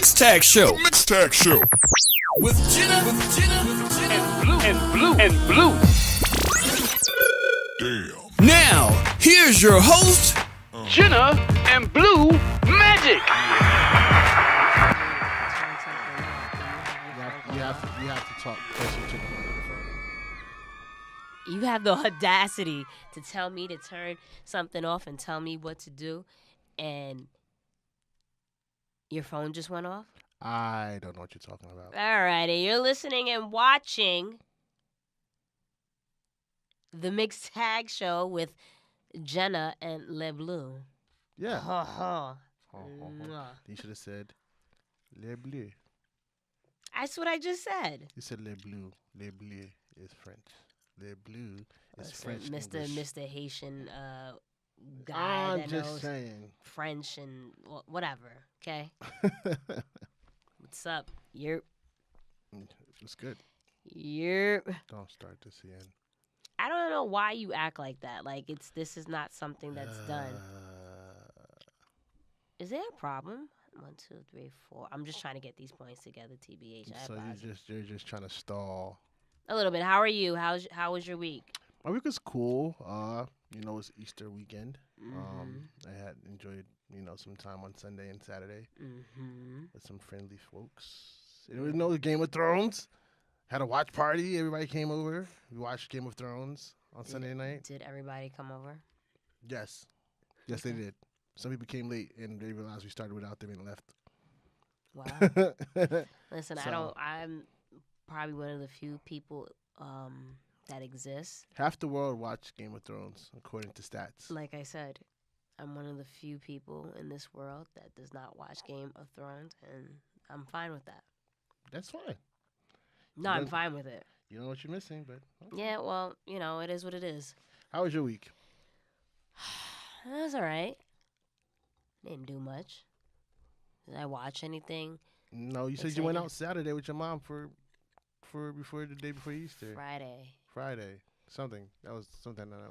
Mixed Tag Show. The Mixed Tag Show. With Jenna and Blue. Damn. Now, here's your host, Jenna and Blue Magic. You have to talk closer to the microphone. You have the audacity to tell me to turn something off and tell me what to do, and your phone just went off? I don't know what you're talking about. All righty, you're listening and watching the Mixed Tag Show with Jenna and Blue. Yeah. Ha ha. You should have said Le Bleu. That's what I just said. You said Le Bleu. Le Bleu is French. Le Bleu is Listen, French. Mr. Haitian guy I'm that just knows saying. French and whatever. Okay. What's up? It's good. Don't start this again. I don't know why you act like that. Like this is not something that's done. Is there a problem? 1, 2, 3, 4. I'm just trying to get these points together. TBH. So you're just trying to stall. A little bit. How are you? How was your week? My week was cool. It's Easter weekend. Mm-hmm. I had enjoyed, some time on Sunday and Saturday with some friendly folks. There was no Game of Thrones. Had a watch party. Everybody came over. We watched Game of Thrones on Sunday night. Did everybody come over? Yes. Yes, they did. Some people came late and they realized we started without them and left. Wow. Listen, I'm probably one of the few people that exists. Half the world watched Game of Thrones, according to stats. Like I said, I'm one of the few people in this world that does not watch Game of Thrones, and I'm fine with that. That's fine. No, I'm fine with it. You know what you're missing, but... Okay. Yeah, well, it is what it is. How was your week? It was all right. Didn't do much. Did I watch anything? No, you said you went out Saturday with your mom for before the day before Easter. Friday. Something. That was something that I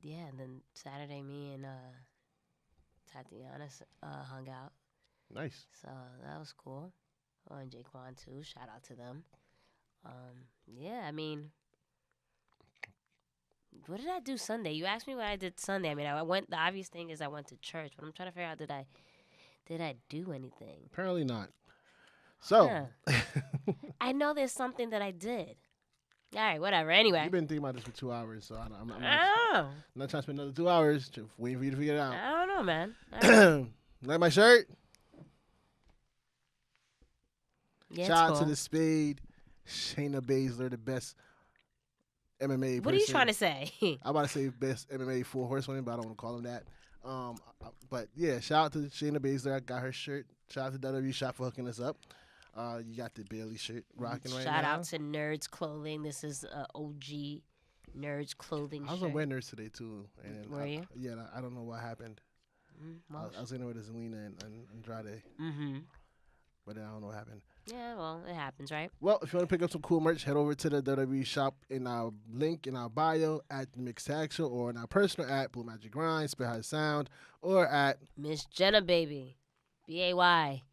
And then Saturday me and Tatiana hung out. Nice. So that was cool. Oh, and Jaquan too. Shout out to them. What did I do Sunday? You asked me what I did Sunday. I mean, the obvious thing is I went to church, but I'm trying to figure out, did I do anything? Apparently not. So. Yeah. I know there's something that I did. All right, whatever. Anyway. You've been thinking about this for 2 hours, so I'm not trying to spend another 2 hours just waiting for you to figure it out. I don't know, man. Like my shirt? Yeah, Shout out cool. to the Spade, Shayna Baszler, the best MMA What are you trying to say? I'm about to say best MMA 4 horsewomen, but I don't want to call them that. But yeah, shout out to Shayna Baszler. I got her shirt. Shout out to WWE Shop for hooking us up. You got the Bayley shirt rocking right now. Shout out to Nerds Clothing. This is OG Nerds Clothing shirt. I was on Wet Nerds today too. And Were you? Yeah, I don't know what happened. I was in there with Zelina and Andrade. Mm-hmm. But then I don't know what happened. Yeah, well, it happens, right? Well, if you want to pick up some cool merch, head over to the WWE shop in our link in our bio at the Mixed Tag Show, or in our personal at Blue Magic Grind, Spit High Sound, or at Miss Jenna Baby, BAYBEE.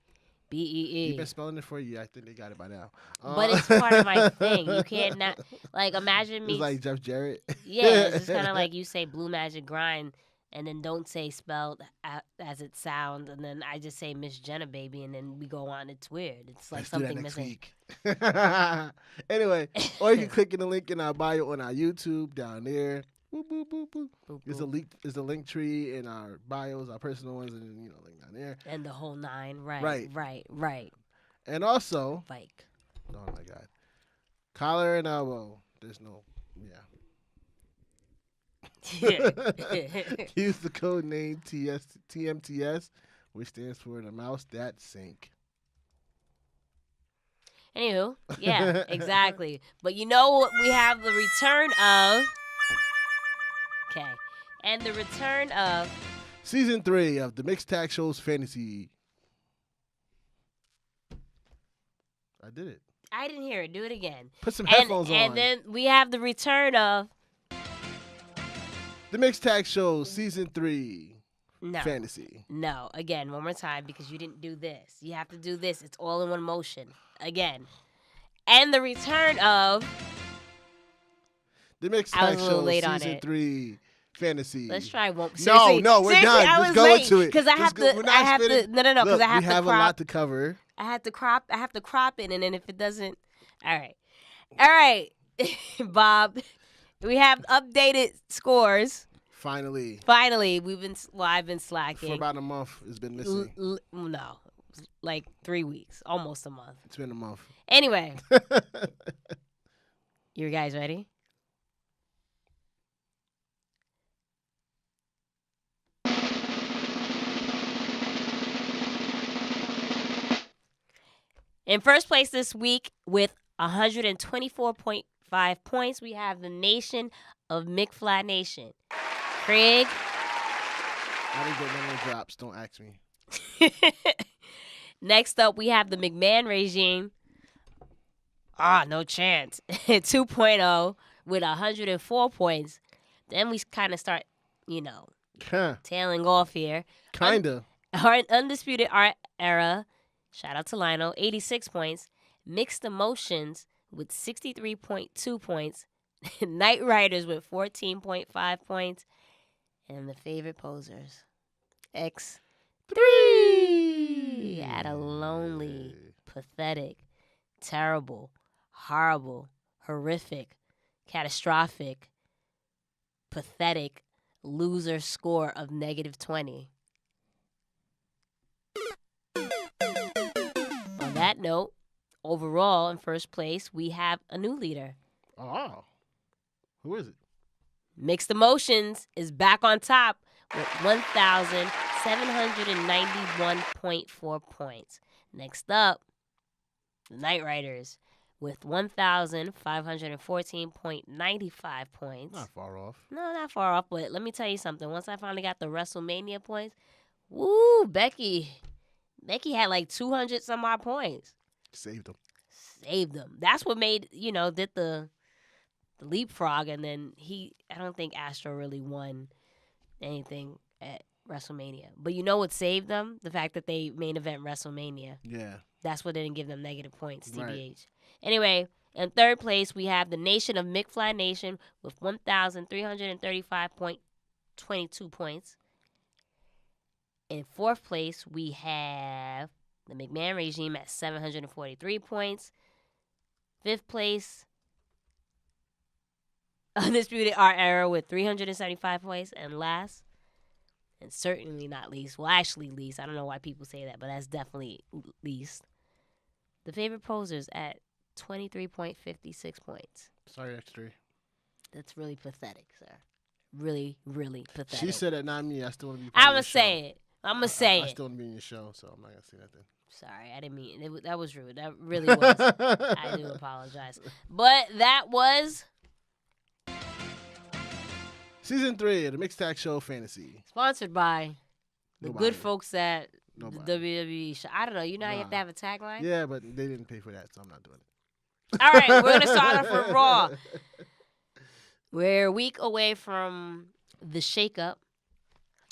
You've been spelling it for you. I think they got it by now. But it's part of my thing. You can't not imagine me. It's like Jeff Jarrett. Yeah, it's just kind of like you say Blue Magic Grind, and then don't say spelled as it sounds, and then I just say Miss Jenna Baby, and then we go on. It's weird. It's like Let's something do that missing. next week. Anyway, or you can click in the link in our bio on our YouTube down there. Boop, boop, boop, boop. Boop, There's boop. a link tree in our bios, our personal ones, and link down there. And the whole 9, right. And also, Like. oh my God, collar and elbow. There's no, yeah. Use the code name TMTS, which stands for the mouse that sink. Anywho, yeah, exactly. But we have the return of. Okay, and the return of Season 3 of the Mixed Tag Show's Fantasy. I did it. I didn't hear it. Do it again. Put some headphones on. And then we have the return of The Mixed Tag Show Season 3 No. fantasy. No. Again, one more time because you didn't do this. You have to do this. It's all in one motion. Again. And the return of... The Mixed I was Tag a little Show late on Season it. 3 fantasy. Let's try one. No, Seriously, no, we're seriously, done. I Just was go late into it. because I have to. We're not I have spitting. to. No, because I have we to have crop. a lot to cover. I have to crop. I have to crop it, and then if it doesn't, all right, Bob. We have updated scores. Finally, I've been slacking for about a month. It's been missing. No, like 3 weeks, almost a month. It's been a month. Anyway, you guys ready? In first place this week with 124.5 points, we have the Nation of McFly Nation. Craig. I didn't get none of the drops. Don't ask me. Next up, we have the McMahon regime. No chance. 2.0 with 104 points. Then we kind of start, tailing off here. Kinda. Our Undisputed Era, shout out to Lionel, 86 points. Mixed Emotions with 63.2 points. Night Riders with 14.5 points. And the Favorite Posers, X3 at a lonely, pathetic, terrible, horrible, horrific, catastrophic, pathetic loser score of -20. On that note, overall in first place, we have a new leader. Oh. Who is it? Mixed Emotions is back on top with 1,791.4 points. Next up, the Night Riders with 1,514.95 points. Not far off. No, not far off, but let me tell you something. Once I finally got the WrestleMania points, woo, Becky had like 200 some odd points. Saved them. That's what made, did the leapfrog, and then I don't think Astro really won anything at WrestleMania. But you know what saved them? The fact that they main event WrestleMania. Yeah. That's what didn't give them negative points, TBH. Right. Anyway, in third place, we have the Nation of McFly Nation with 1,335.22 points. In fourth place, we have the McMahon regime at 743 points. Fifth place, Undisputed Era with 375 points. And last, and certainly not least, well, actually least, I don't know why people say that, but that's definitely least, the Favorite Posers at 23.56 points. Sorry, X3. That's really pathetic, sir. Really, really pathetic. She said it, not me. I still want to be I'm going to say it. I'm going to say I it. still want to be in your show, so I'm not going to say nothing. Sorry, I didn't mean it. That was rude. That really was. I do apologize. But that was Season 3 of the Mixed Tag Show Fantasy. sponsored by the Nobody. good folks at Nobody. the WWE show. I don't know. You know how you have to have a tagline? Yeah, but they didn't pay for that, so I'm not doing it. All right, we're going to start off with Raw. We're a week away from the shakeup.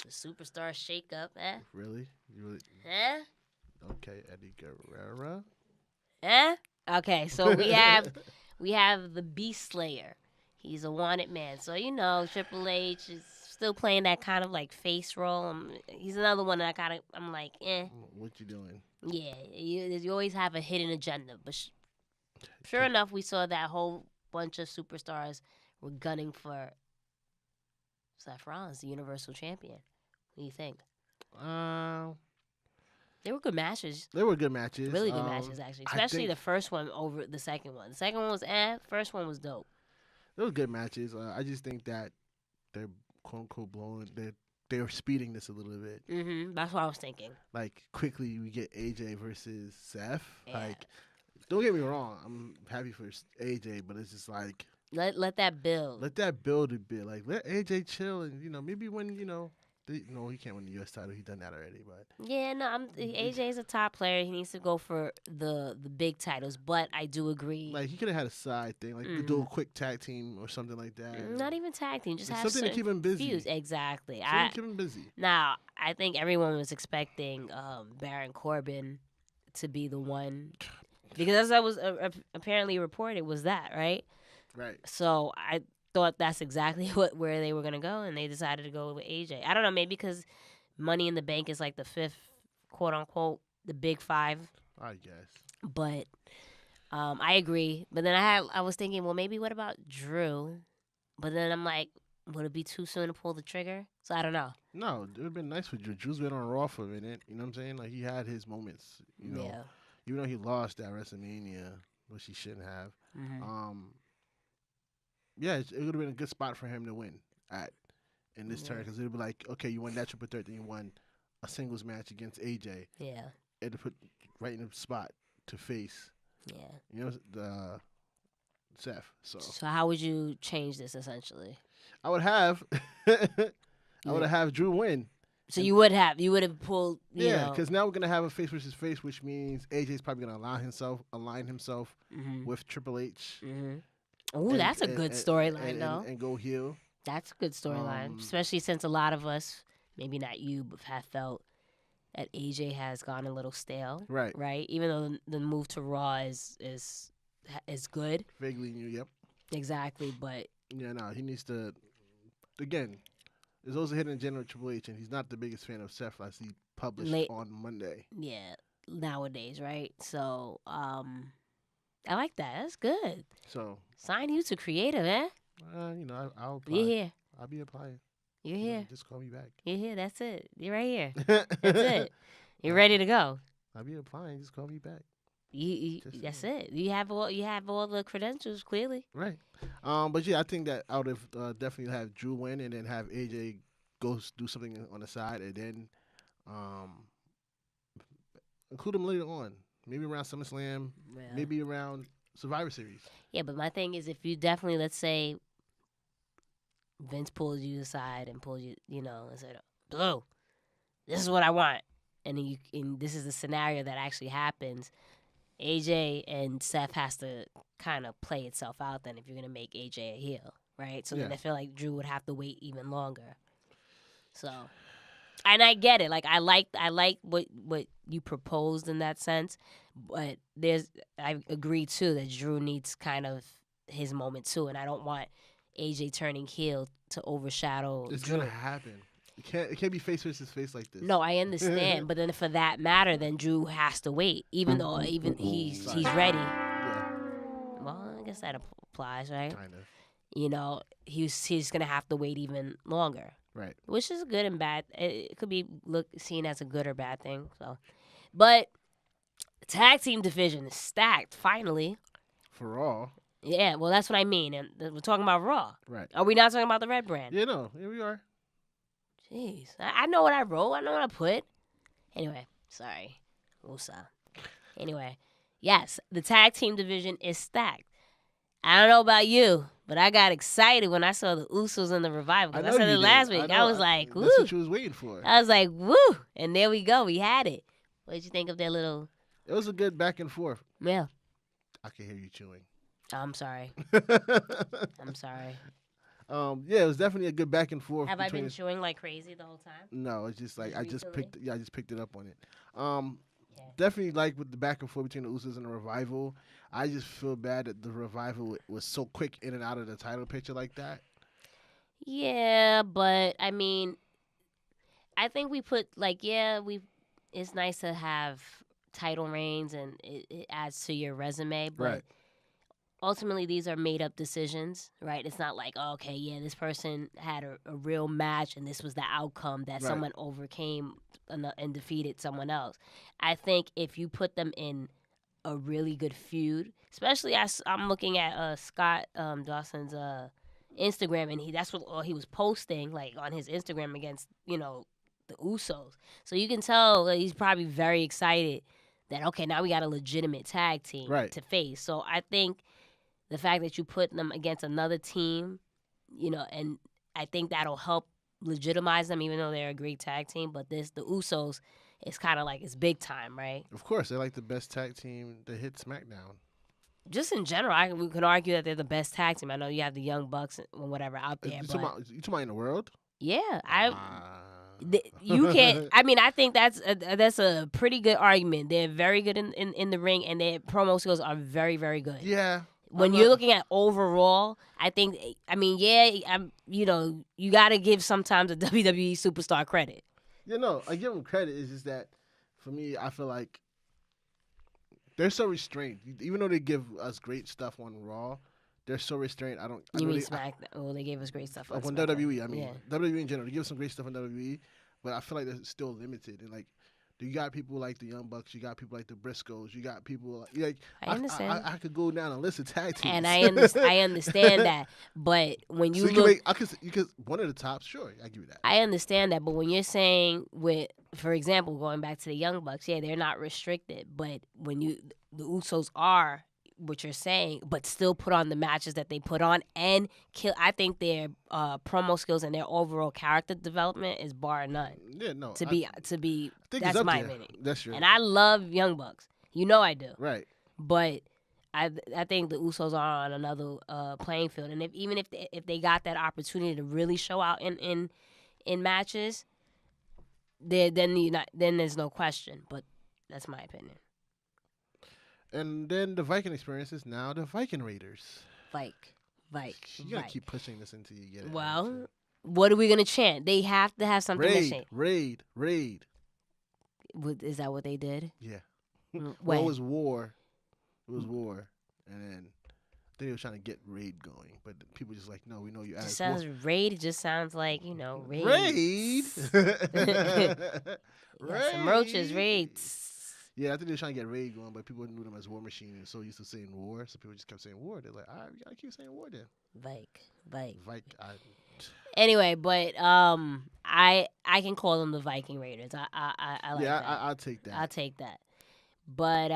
The superstar shakeup, Really? You really? Okay, Eddie Guerrero. Okay, so we have the Beast Slayer. He's a wanted man. So Triple H is still playing that kind of like face role. He's another one that I'm like, What you doing? Yeah, you always have a hidden agenda. But sure enough, we saw that whole bunch of superstars were gunning for Seth Rollins, the Universal Champion. What do you think? They were good matches. They were good matches. Really good matches, actually. Especially the first one over the second one. The second one was First one was dope. They were good matches. I just think that they're quote unquote blowing. They're speeding this a little bit. That's what I was thinking. Like quickly, we get AJ versus Seth. Yeah. Like, don't get me wrong. I'm happy for AJ, but it's just like let that build. Let that build a bit. Like let AJ chill, and maybe when No, he can't win the U.S. title. He done that already. But Yeah, no, AJ is a top player. He needs to go for the big titles. But I do agree. like he could have had a side thing, like do a quick tag team or something like that. Not even tag team, just Like have something to keep him busy. feuds. Exactly. Something to keep him busy. Now, I think everyone was expecting Baron Corbin to be the one, because as I was apparently reported was that, right? Right. So I thought that's exactly where they were going to go, and they decided to go with AJ. I don't know, maybe because Money in the Bank is like the fifth, quote-unquote, the big five. I guess. But I agree. But then I was thinking, well, maybe what about Drew? But then I'm like, would it be too soon to pull the trigger? So I don't know. No, it would have been nice for Drew. Drew's been on Raw for a minute. You know what I'm saying? Like, he had his moments. You know, Yeah. even though he lost at WrestleMania, which he shouldn't have. Yeah, it would have been a good spot for him to win in this turn, because it would be like, okay, you won that triple threat, then you won a singles match against AJ. Yeah. And to put right in the spot to face. Yeah. You know, the Seth. So how would you change this essentially? I would have Drew win. So you would have pulled. Yeah, because now we're gonna have a face versus face, which means AJ's probably gonna align himself with Triple H. Oh, that's a good storyline, though. And go heel. That's a good storyline, especially since a lot of us, maybe not you, but have felt that AJ has gone a little stale. Right. Right. Even though the move to Raw is good. Vaguely new. Yep. Exactly, but yeah, no, he needs to. Again, there's also a hidden agenda with Triple H, and he's not the biggest fan of Seth, as he published on Monday. Yeah, nowadays, right? So, I like that. That's good. So sign you to creative, eh? You know, I'll apply. You're here. I'll be applying. You're here. Just call me back. You're here. That's it. You're right here. That's it. You're ready to go. I'll be applying. Just call me back. That's it. You have all the credentials clearly. Right. But yeah, I think that I would have definitely have Drew win and then have AJ go do something on the side, and then include him later on. Maybe around SummerSlam. Yeah. Maybe around Survivor Series. Yeah, but my thing is, if you definitely, let's say, Vince pulls you aside and pulls you, and said, "Blue, this is what I want," and this is the scenario that actually happens. AJ and Seth has to kind of play itself out then if you're gonna make AJ a heel, right? So then I feel like Drew would have to wait even longer. So, and I get it. Like I like what you proposed in that sense, but I agree too that Drew needs kind of his moment too, and I don't want AJ turning heel to overshadow. It's Drew. gonna happen. It can't be face versus face like this. No, I understand, but then for that matter, then Drew has to wait, even though he's ready. Yeah. Well, I guess that applies, right? Kind of. He's gonna have to wait even longer. Right. Which is good and bad. It could be seen as a good or bad thing. So, but the tag team division is stacked finally. For Raw. Yeah, well, that's what I mean, and we're talking about Raw. Right. Are we not talking about the Red Brand? Yeah, no. Here we are. Jeez, I know what I wrote. I know what I put. Anyway, sorry. Woosah. Anyway, yes, the tag team division is stacked. I don't know about you, but I got excited when I saw the Usos and the Revival. I said it last week. I was like, woo. That's what you was waiting for. I was like, woo. And there we go. We had it. What did you think of their little... It was a good back and forth. Yeah. I can hear you chewing. I'm sorry. I'm sorry. Yeah, it was definitely a good back and forth. Have I been chewing like crazy the whole time? No, it's just like I just picked it up on it. Definitely like with the back and forth between the Usos and the Revival. I just feel bad that the Revival was so quick in and out of the title picture like that. Yeah, but I mean, I think we put it's nice to have title reigns and it adds to your resume, but. Right. Ultimately, these are made-up decisions, right? It's not like, oh, okay, yeah, this person had a real match and this was the outcome that someone overcame and defeated someone else. I think if you put them in a really good feud, especially I'm looking at Scott Dawson's Instagram, and that's what all he was posting, like, on his Instagram against, the Usos. So you can tell that he's probably very excited that, okay, now we got a legitimate tag team to face. So I think... the fact that you put them against another team, and I think that'll help legitimize them, even though they're a great tag team. But the Usos, it's kind of like it's big time, right? Of course, they're like the best tag team to hit SmackDown. Just in general, we could argue that they're the best tag team. I know you have the Young Bucks or whatever out there. You talking about in the world? Yeah, you can't. I mean, I think that's a pretty good argument. They're very good in the ring, and their promo skills are very, very good. Yeah. When you're looking at overall, I think. I mean, you got to give sometimes a WWE superstar credit. I give them credit. It's just that for me, I feel like they're so restrained. Even though they give us great stuff on Raw, they're so restrained. You mean SmackDown? They gave us great stuff on WWE. I mean, WWE in general. They give us some great stuff on WWE, but I feel like they're still limited. And like, you got people like the Young Bucks. You got people like the Briscoes. You got people like I understand. I could go down a list of tag teams. And I understand that. But when you look, you could one of the tops. Sure, I give you that. I understand that. But when you're saying for example, going back to the Young Bucks, yeah, they're not restricted. But when the Usos are what you're saying, but still put on the matches that they put on and kill. I think their promo skills and their overall character development is bar none. Yeah, no. That's my opinion. That's true. And I love Young Bucks. You know I do. Right. But I think the Usos are on another playing field, and if they got that opportunity to really show out in matches, then there's no question. But that's my opinion. And then the Viking experience is now the Viking Raiders. You gotta keep pushing this until you get it. Well, what are we gonna chant? They have to have something to chant. Raid. Is that what they did? Yeah. Well, it was war. And then they were trying to get raid going, but people just like, no, we know you. It sounds raid. It just sounds like raid. Raid. Some roaches raids. Yeah, I think they were trying to get raid going, but people knew them as War Machine and so used to saying war, so people just kept saying war. They're like, all right, we gotta keep saying war then. Vike. Anyway, but I can call them the Viking Raiders. I like that. I'll take that. I'll take that. But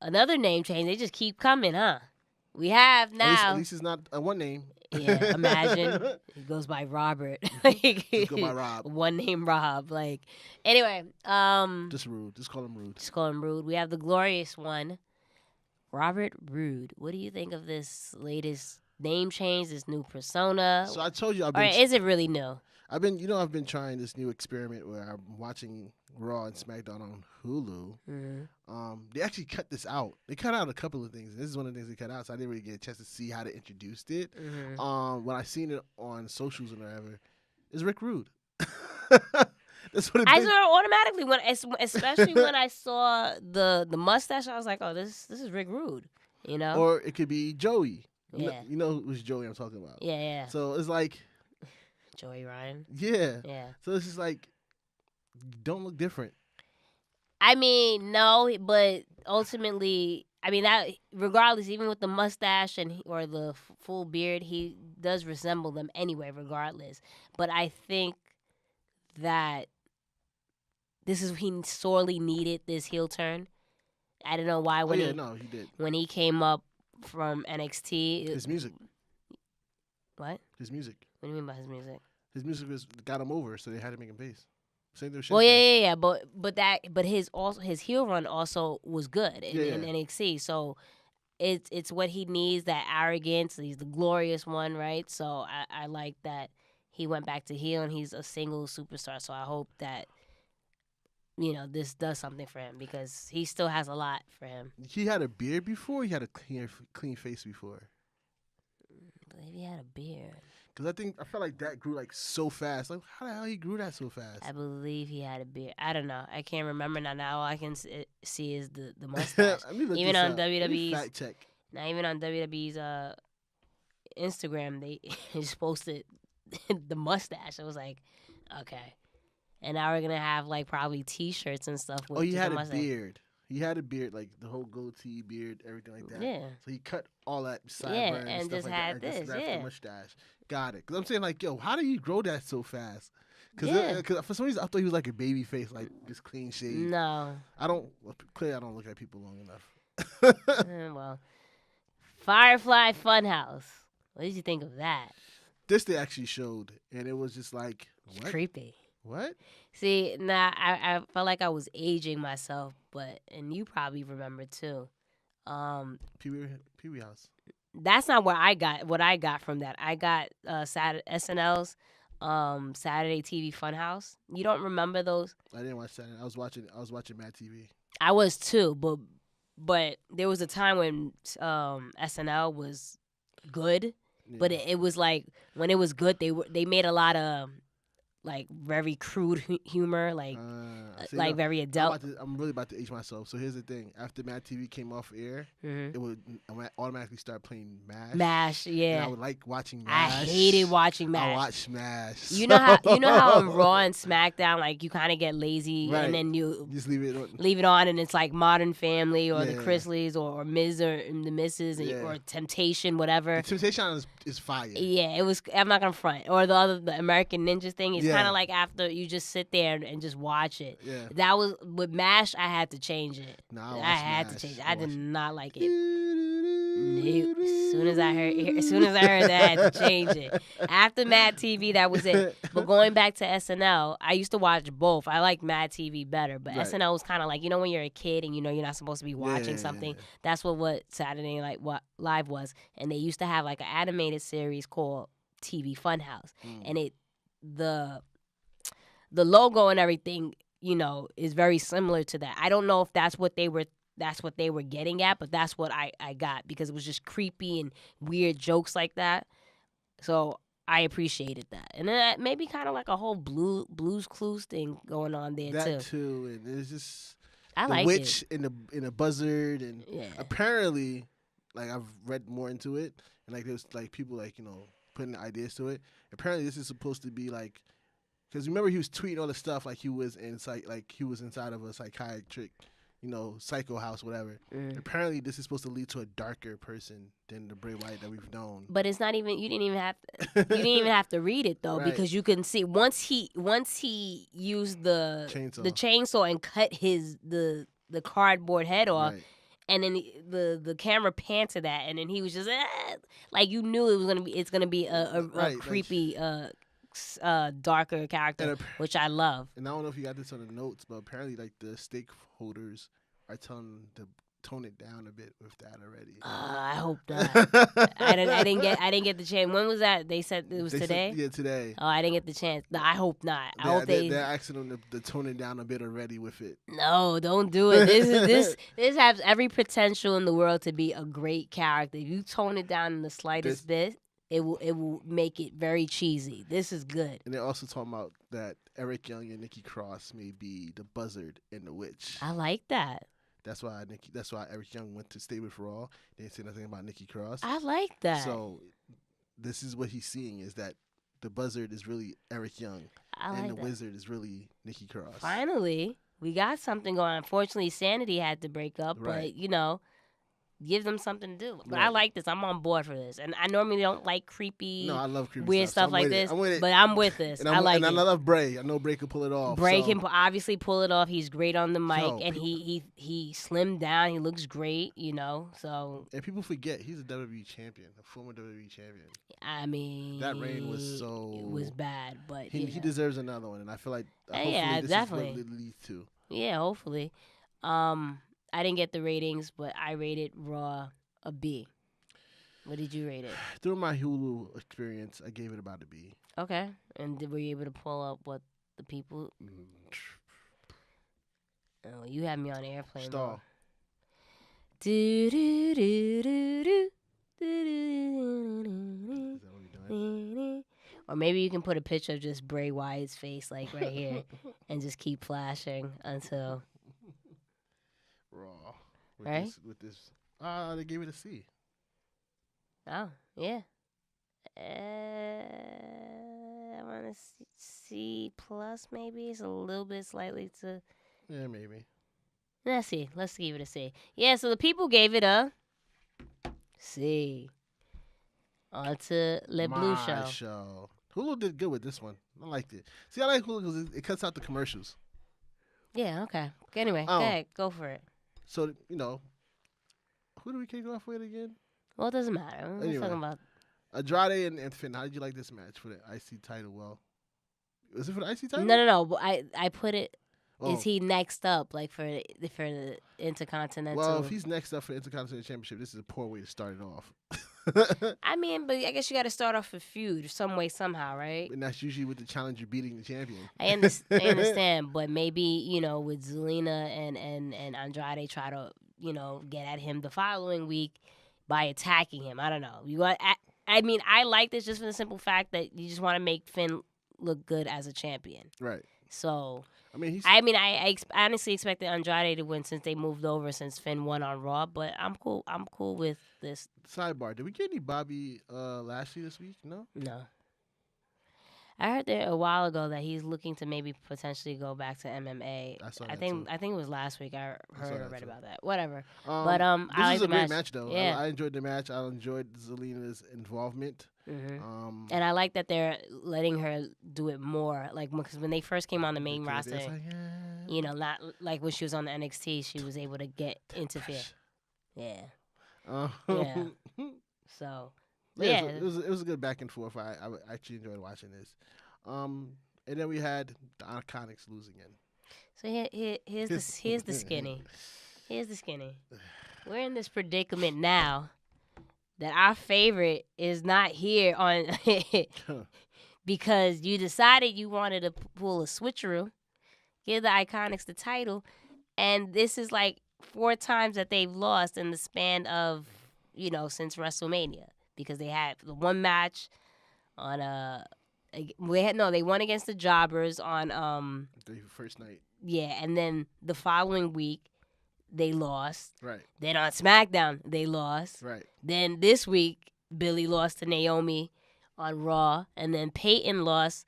another name change. They just keep coming, huh? We have now. At least it's not one name. Yeah, imagine he goes by Robert. Just go by Rob. One name Rob. Anyway. Just Rude. Just call him Rude. Just call him Rude. We have the glorious one, Robert Roode. What do you think of this latest name change? This new persona? So I told you, is it really new? I've been trying this new experiment where I'm watching Raw and SmackDown on Hulu. Mm-hmm. They actually cut this out. They cut out a couple of things. This is one of the things they cut out, so I didn't really get a chance to see how they introduced it. Mm-hmm. When I seen it on socials and whatever, it's Rick Rude. That's what I saw automatically especially when I saw the mustache. I was like, oh, this is Rick Rude, Or it could be Joey. Yeah. You know who's Joey I'm talking about. Yeah. So it's like Joey Ryan. Yeah. Yeah. So it's just like, don't look different. I mean, no, but ultimately, I mean, that regardless, even with the mustache or the full beard, he does resemble them anyway, regardless. But I think that he sorely needed this heel turn. I don't know why he did. When he came up from NXT. His music. What? His music. What do you mean by his music? His music got him over, so they had to make him face. Same thing with well, yeah. But his heel run also was good in NXT. So it's what he needs, that arrogance. He's the glorious one, right? So I like that he went back to heel and he's a single superstar. So I hope that this does something for him because he still has a lot for him. He had a beard before. He had a clean face before. I believe he had a beard. Because I felt like that grew so fast. Like, how the hell he grew that so fast? I believe he had a beard. I don't know. I can't remember now. Now all I can see is the mustache. Even on WWE's fact check. Now even on WWE's Instagram, they just posted the mustache. I was like, okay. And now we're gonna have probably T-shirts and stuff. With he had a beard. He had a beard, the whole goatee, beard, everything like that. Yeah. So he cut all that sideburns and stuff just had that, this. The mustache. Got it. Because I'm saying how do you grow that so fast? Because for some reason I thought he was like a baby face, just clean shaved. No. Clearly I don't look at people long enough. Well, Firefly Funhouse. What did you think of that? This they actually showed, and it was just like, It's what? creepy. What? See, now I felt like I was aging myself, and you probably remember too. Pee Wee House. That's not what I got from that. I got SNL's Saturday TV Funhouse. You don't remember those? I didn't watch that. I was watching Mad TV. I was too, but there was a time when SNL was good, Yeah. but it was like when it was good, they made a lot of like very crude humor, like very adult. I'm really about to age myself. So here's the thing: after Mad TV came off air, it would automatically start playing MASH. MASH, yeah. And I would like watching MASH. I hated watching MASH. I watched MASH. You know how on Raw and SmackDown, like you kind of get lazy, Right. and then you just leave it on. Leave it on, and it's like Modern Family or the Yeah. Chrisleys or Miz or the Misses or Temptation, whatever. The Temptation is fire. Yeah, it was. I'm not gonna front. Or the American Ninja thing. It's Yeah. kind of like after you just sit there and just watch it. Yeah. That was with MASH. I had to change it. Nah, I had to MASH. change it. I did not like it. Nope. As soon as I heard that, I had to change it. After Mad TV, that was it. But going back to SNL, I used to watch both. I like Mad TV better, but Right. SNL was kind of like, when you're a kid and you're not supposed to be watching something. That's what Saturday Night Live was. And they used to have like an animated series called TV Funhouse, and the logo and everything, is very similar to that. I don't know if that's what they were getting at, but that's what I got, because it was just creepy and weird jokes like that. So I appreciated that. And then maybe kind of like a whole Blues Clues thing going on there that too. And it's just I the like witch it. in a buzzard, and Yeah. apparently, like I've read more into it, and like there's like people like putting ideas to it. Apparently, this is supposed to be like, because remember he was tweeting all the stuff like he was inside of a psychiatric, psycho house, whatever. Apparently, this is supposed to lead to a darker person than the Bray Wyatt that we've known. But it's not even. You didn't even have to read it though, Right. because you can see once he used the chainsaw and cut the cardboard head off. Right. And then the camera panned to that, and then he was just like, you knew it's gonna be a Right, creepy darker character, which I love. And I don't know if you got this on the notes, but apparently like the stakeholders are telling them to tone it down a bit with that already. I hope not. I didn't get the chance. When was that? They said it was today. Yeah, today. Oh, I didn't get the chance. No, I hope not. I hope they're asking them to tone it down a bit already with it. No, don't do it. This has every potential in the world to be a great character. If you tone it down in the slightest bit, it will make it very cheesy. This is good. And they're also talking about that Eric Young and Nikki Cross may be the buzzard and the witch. I like that. That's why Eric Young went to stay with Raw. They didn't say nothing about Nikki Cross. I like that. So this is what he's seeing, is that the buzzard is really Eric Young, and the wizard is really Nikki Cross. Finally, we got something going. Unfortunately, Sanity had to break up, Right. but give them something to do. But Right. I like this. I'm on board for this. And I normally don't like creepy, No, I love creepy weird stuff so like this. But I'm with this. And I like it. And I love Bray. I know Bray can pull it off. Bray so. can obviously pull it off. He's great on the mic, Yo, and he slimmed down. He looks great, So And people forget he's a WWE champion, a former WWE champion. I mean, That reign was so. It was bad, but he deserves another one, and I feel like hopefully this definitely. is what it leads to. Yeah, hopefully. I didn't get the ratings, but I rated Raw a B. What did you rate it? Through my Hulu experience, I gave it about a B. Okay. And were you able to pull up what the people... Oh, you had me on airplane Stall. mode. Do, do, do, do, do, do, Is that what you're doing? or maybe you can put a picture of just Bray Wyatt's face, like right here, and just keep flashing until... Raw. Right? They gave it a C. Oh, yeah. I want to C plus, maybe. It's a little bit slightly to... Yeah, maybe. Let's see. Let's give it a C. Yeah, so the people gave it a C. On to Le Blue Show. Hulu did good with this one. I liked it. See, I like Hulu because it cuts out the commercials. Yeah, okay. Anyway, go ahead. Go for it. So, who do we kick off with again? Well, it doesn't matter. We're Anyway. talking about Andrade and Finn, how did you like this match for the IC title? Well, was it for the IC title? No. But I put it. Oh. Is he next up, like for the Intercontinental? Well, if he's next up for the Intercontinental Championship, this is a poor way to start it off. I mean, but I guess you got to start off a feud some way, somehow, right? And that's usually with the challenger beating the champion. I understand, but maybe, with Zelina and Andrade try to, get at him the following week by attacking him. I don't know. I mean, I like this just for the simple fact that you just want to make Finn look good as a champion. Right. So, I honestly expected Andrade to win since they moved over since Finn won on Raw, but I'm cool. I'm cool with this. Sidebar: did we get any Bobby Lashley this week? No. I heard there a while ago that he's looking to maybe potentially go back to MMA. I think it was last week. I heard or read about that. Whatever. But this I is like a great match though. Yeah. I enjoyed the match. I enjoyed Zelina's involvement. Mm-hmm. And I like that they're letting her do it more. Like, because when they first came on the main roster, not like when she was on the NXT, she was able to get interfere. Yeah. Yeah. So. Yeah, it was a good back and forth. I actually enjoyed watching this. And then we had the Iconics lose again. So here's the skinny. Here's the skinny. We're in this predicament now that our favorite is not here on because you decided you wanted to pull a switcheroo, give the Iconics the title, and this is like 4 times that they've lost in the span of, since WrestleMania. Because they had the one match on they won against the Jobbers on the first night. Yeah, and then the following week they lost. Right. Then on SmackDown they lost. Right. Then this week Billy lost to Naomi on Raw, and then Peyton lost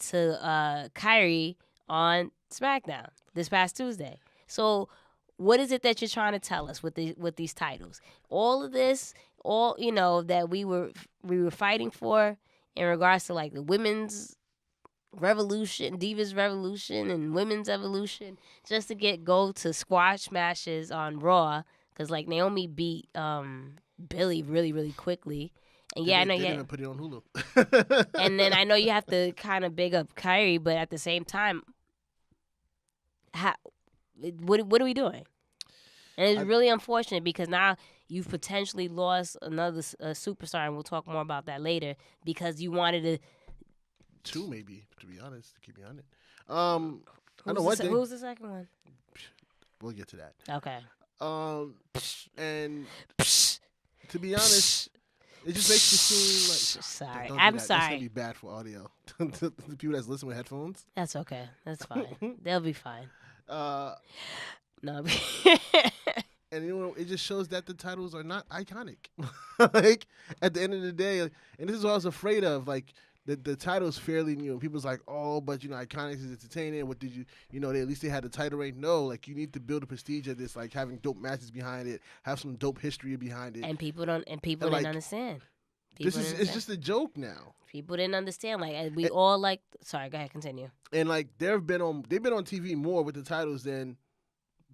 to Kyrie on SmackDown this past Tuesday. So what is it that you're trying to tell us with these titles? All of this, that we were fighting for in regards to like the women's revolution, Divas Revolution, and women's evolution, just to go to squash matches on Raw, because like Naomi beat Billy really, really quickly. And I know you put it on Hulu. And then I know you have to kind of big up Kyrie, but at the same time, what are we doing? And it's really unfortunate because now you've potentially lost another superstar, and we'll talk more about that later, because you wanted to... 2 maybe, to be honest, to keep me on it. I know one thing. Who's the second one? We'll get to that. Okay. And to be honest, it just makes it seem like... Sorry. Don't I'm do that. sorry. That's going to be bad for audio. The people that's listening with headphones. That's okay. That's fine. They'll be fine. No. And it just shows that the titles are not iconic. Like at the end of the day, and this is what I was afraid of. Like the title's fairly new. People's like, oh, but Iconics is entertaining. What did you at least they had the title reign. No, like you need to build a prestige of this, like having dope matches behind it, have some dope history behind it. And people didn't understand. It's just a joke now. People didn't understand. Like we all like. Sorry, go ahead, continue. And like they've been on TV more with the titles than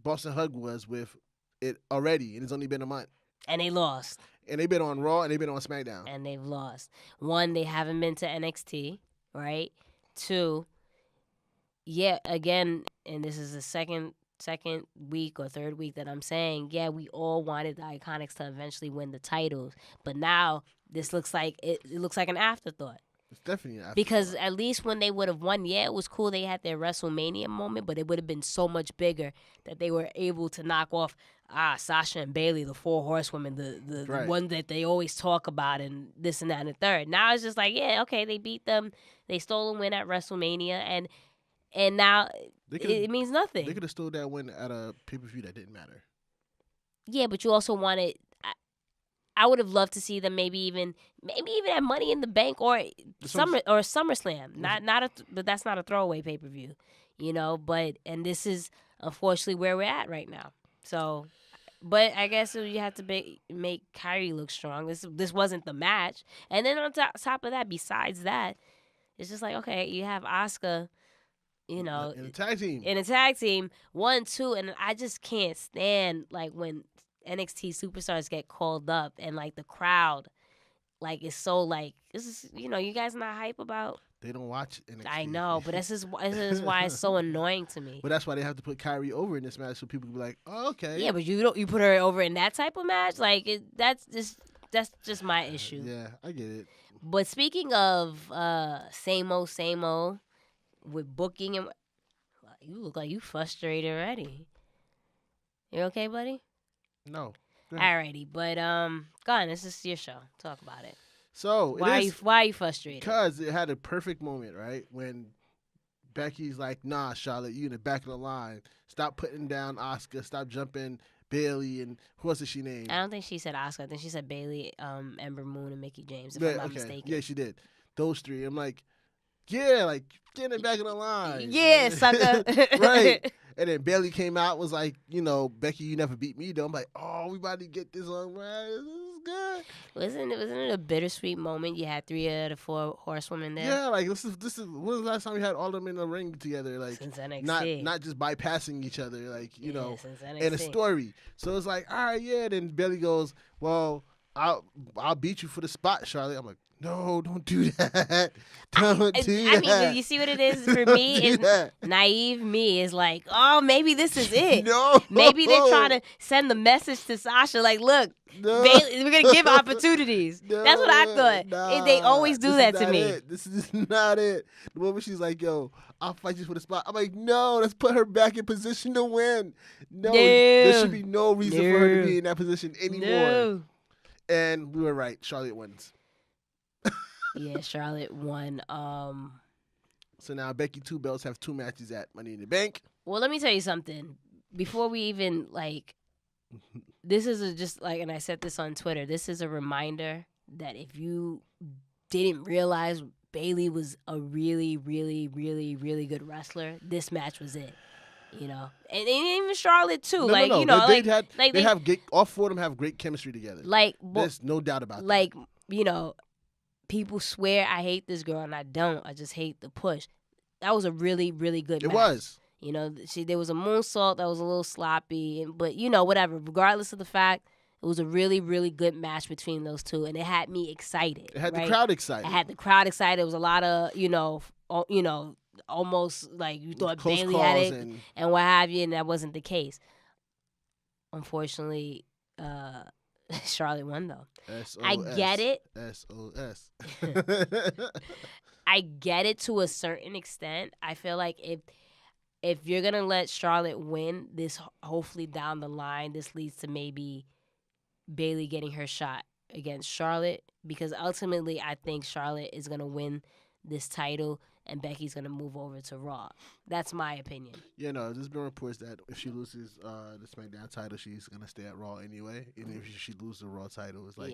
Boston Hug was with it already, and it's only been a month. And they lost. And they've been on Raw, and they've been on SmackDown. And they've lost. 1, they haven't been to NXT, right? 2, again, and this is the second week or third week that I'm saying, we all wanted the Iconics to eventually win the titles, but now this looks like it looks like an afterthought. It's definitely an afterthought. Because at least when they would have won, it was cool. They had their WrestleMania moment, but it would have been so much bigger that they were able to knock off Sasha and Bayley, the 4 horsewomen, the one that they always talk about, and this and that and the third. Now it's just like, okay, they beat them. They stole a win at WrestleMania, and now it means nothing. They could have stole that win at a pay-per-view that didn't matter. Yeah, but you also wanted... I would have loved to see them maybe even at Money in the Bank or SummerSlam. But that's not a throwaway pay-per-view, But this is unfortunately where we're at right now. So, but I guess you have to make Kyrie look strong. This wasn't the match, and then on top of that, besides that, it's just like, okay, you have Asuka, in a tag team. 1, 2, and I just can't stand like when NXT superstars get called up and like the crowd like it's so like this is you guys not hype about. They don't watch NXT. I know, but this is why it's so annoying to me. But that's why they have to put Kyrie over in this match so people can be like, oh, okay. Yeah, but you put her over in that type of match, like that's just my issue. Yeah, I get it. But speaking of same old with booking and you look like you frustrated already. You okay, buddy? No. Alrighty, but go on. This is your show. Talk about it. So why are you frustrated? Because it had a perfect moment, right? When Becky's like, "Nah, Charlotte, you in the back of the line. Stop putting down Asuka. Stop jumping Bayley and who else did she name?" I don't think she said Asuka. I think she said Bayley, Ember Moon, and Mickey James. If I'm not mistaken. Yeah, she did. Those three. I'm like, yeah, like get in the back of the line. Yeah, sucker. Right. And then Bayley came out, was like, Becky, you never beat me though. I'm like, oh, we about to get this on, man. This is good. Wasn't it a bittersweet moment? You had 3 of the 4 horsewomen there. Yeah, like this is when was the last time we had all of them in the ring together? Like since NXT. Not just bypassing each other, like since NXT. in a story. So it's like, all right, yeah. Then Bayley goes, well, I'll beat you for the spot, Charlotte. I'm like, no, don't do that. Don't do that. I mean, you see what it is for me? Naive me is like, oh, maybe this is it. No. Maybe they're trying to send the message to Sasha, like, look, Bayley, we're going to give opportunities. That's what I thought. They always do that to me. This is not it. The moment she's like, yo, I'll fight you for the spot. I'm like, no, let's put her back in position to win. No, there should be no reason for her to be in that position anymore. No. And we were right. Charlotte wins. Yeah, Charlotte won. So now Becky 2 belts have 2 matches at Money in the Bank. Well, let me tell you something. Before we even this is and I said this on Twitter. This is a reminder that if you didn't realize Bayley was a really, really, really, really good wrestler, this match was it. And even Charlotte too. No. They have all 4 of them have great chemistry together. There's no doubt about that. People swear I hate this girl, and I don't. I just hate the push. That was a really, really good match. It was. There was a moonsault that was a little sloppy, but whatever. Regardless of the fact, it was a really, really good match between those two, and it had me excited. It had the crowd excited. It had the crowd excited. It was a lot of, almost like you thought close Bayley had it and what have you, and that wasn't the case. Unfortunately, Charlotte won though. SOS. I get it. SOS. I get it to a certain extent. I feel like if you're gonna let Charlotte win, this hopefully down the line, this leads to maybe Bayley getting her shot against Charlotte, because ultimately I think Charlotte is gonna win this title and Becky's going to move over to Raw. That's my opinion. Yeah, no, there's been reports that if she loses the SmackDown title, she's going to stay at Raw anyway. Even if she loses the Raw title, it's like,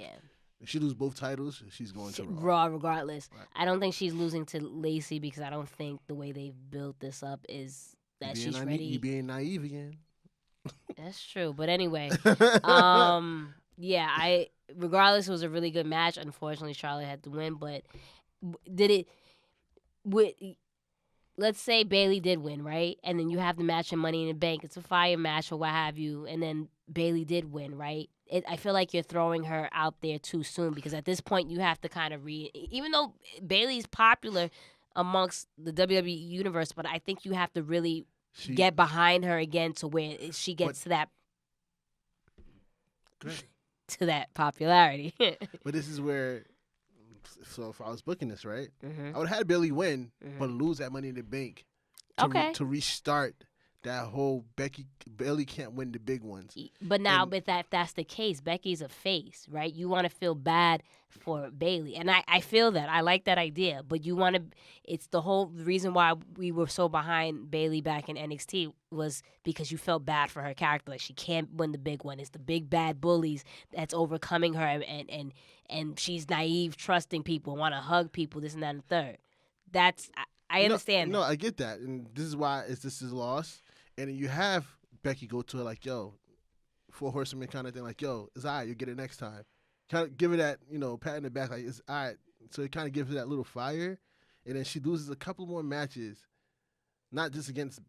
if she loses both titles, she's going to Raw. Raw regardless. Right. I don't think she's losing to Lacey because I don't think the way they've built this up is that she's ready. You're being naive again. That's true. But anyway, regardless, it was a really good match. Unfortunately, Charlotte had to win, but let's say Bayley did win, right? And then you have the match in Money in the Bank. It's a fire match or what have you. And then Bayley did win, right? I feel like you're throwing her out there too soon, because at this point you have to kind of even though Bayley's popular amongst the WWE universe, but I think you have to really get behind her again to where she gets to that popularity. But this is where, so if I was booking this, right, I would have had Bayley win, but lose that Money in the Bank to restart that whole Bayley can't win the big ones. But now, if that's the case, Becky's a face, right? You want to feel bad for Bayley. And I feel that. I like that idea. But you want to, it's the whole reason why we were so behind Bayley back in NXT was because you felt bad for her character. Like, she can't win the big one. It's the big bad bullies that's overcoming her, and she's naive, trusting people, want to hug people, this and that and the third. That's, I understand. No, I get that. And this is why this is lost. And then you have Becky go to her like, yo, 4 horsemen kind of thing, like, yo, it's all right, you'll get it next time. Kind of give her that, pat in the back, like, it's all right. So it kind of gives her that little fire. And then she loses a couple more matches, not just against,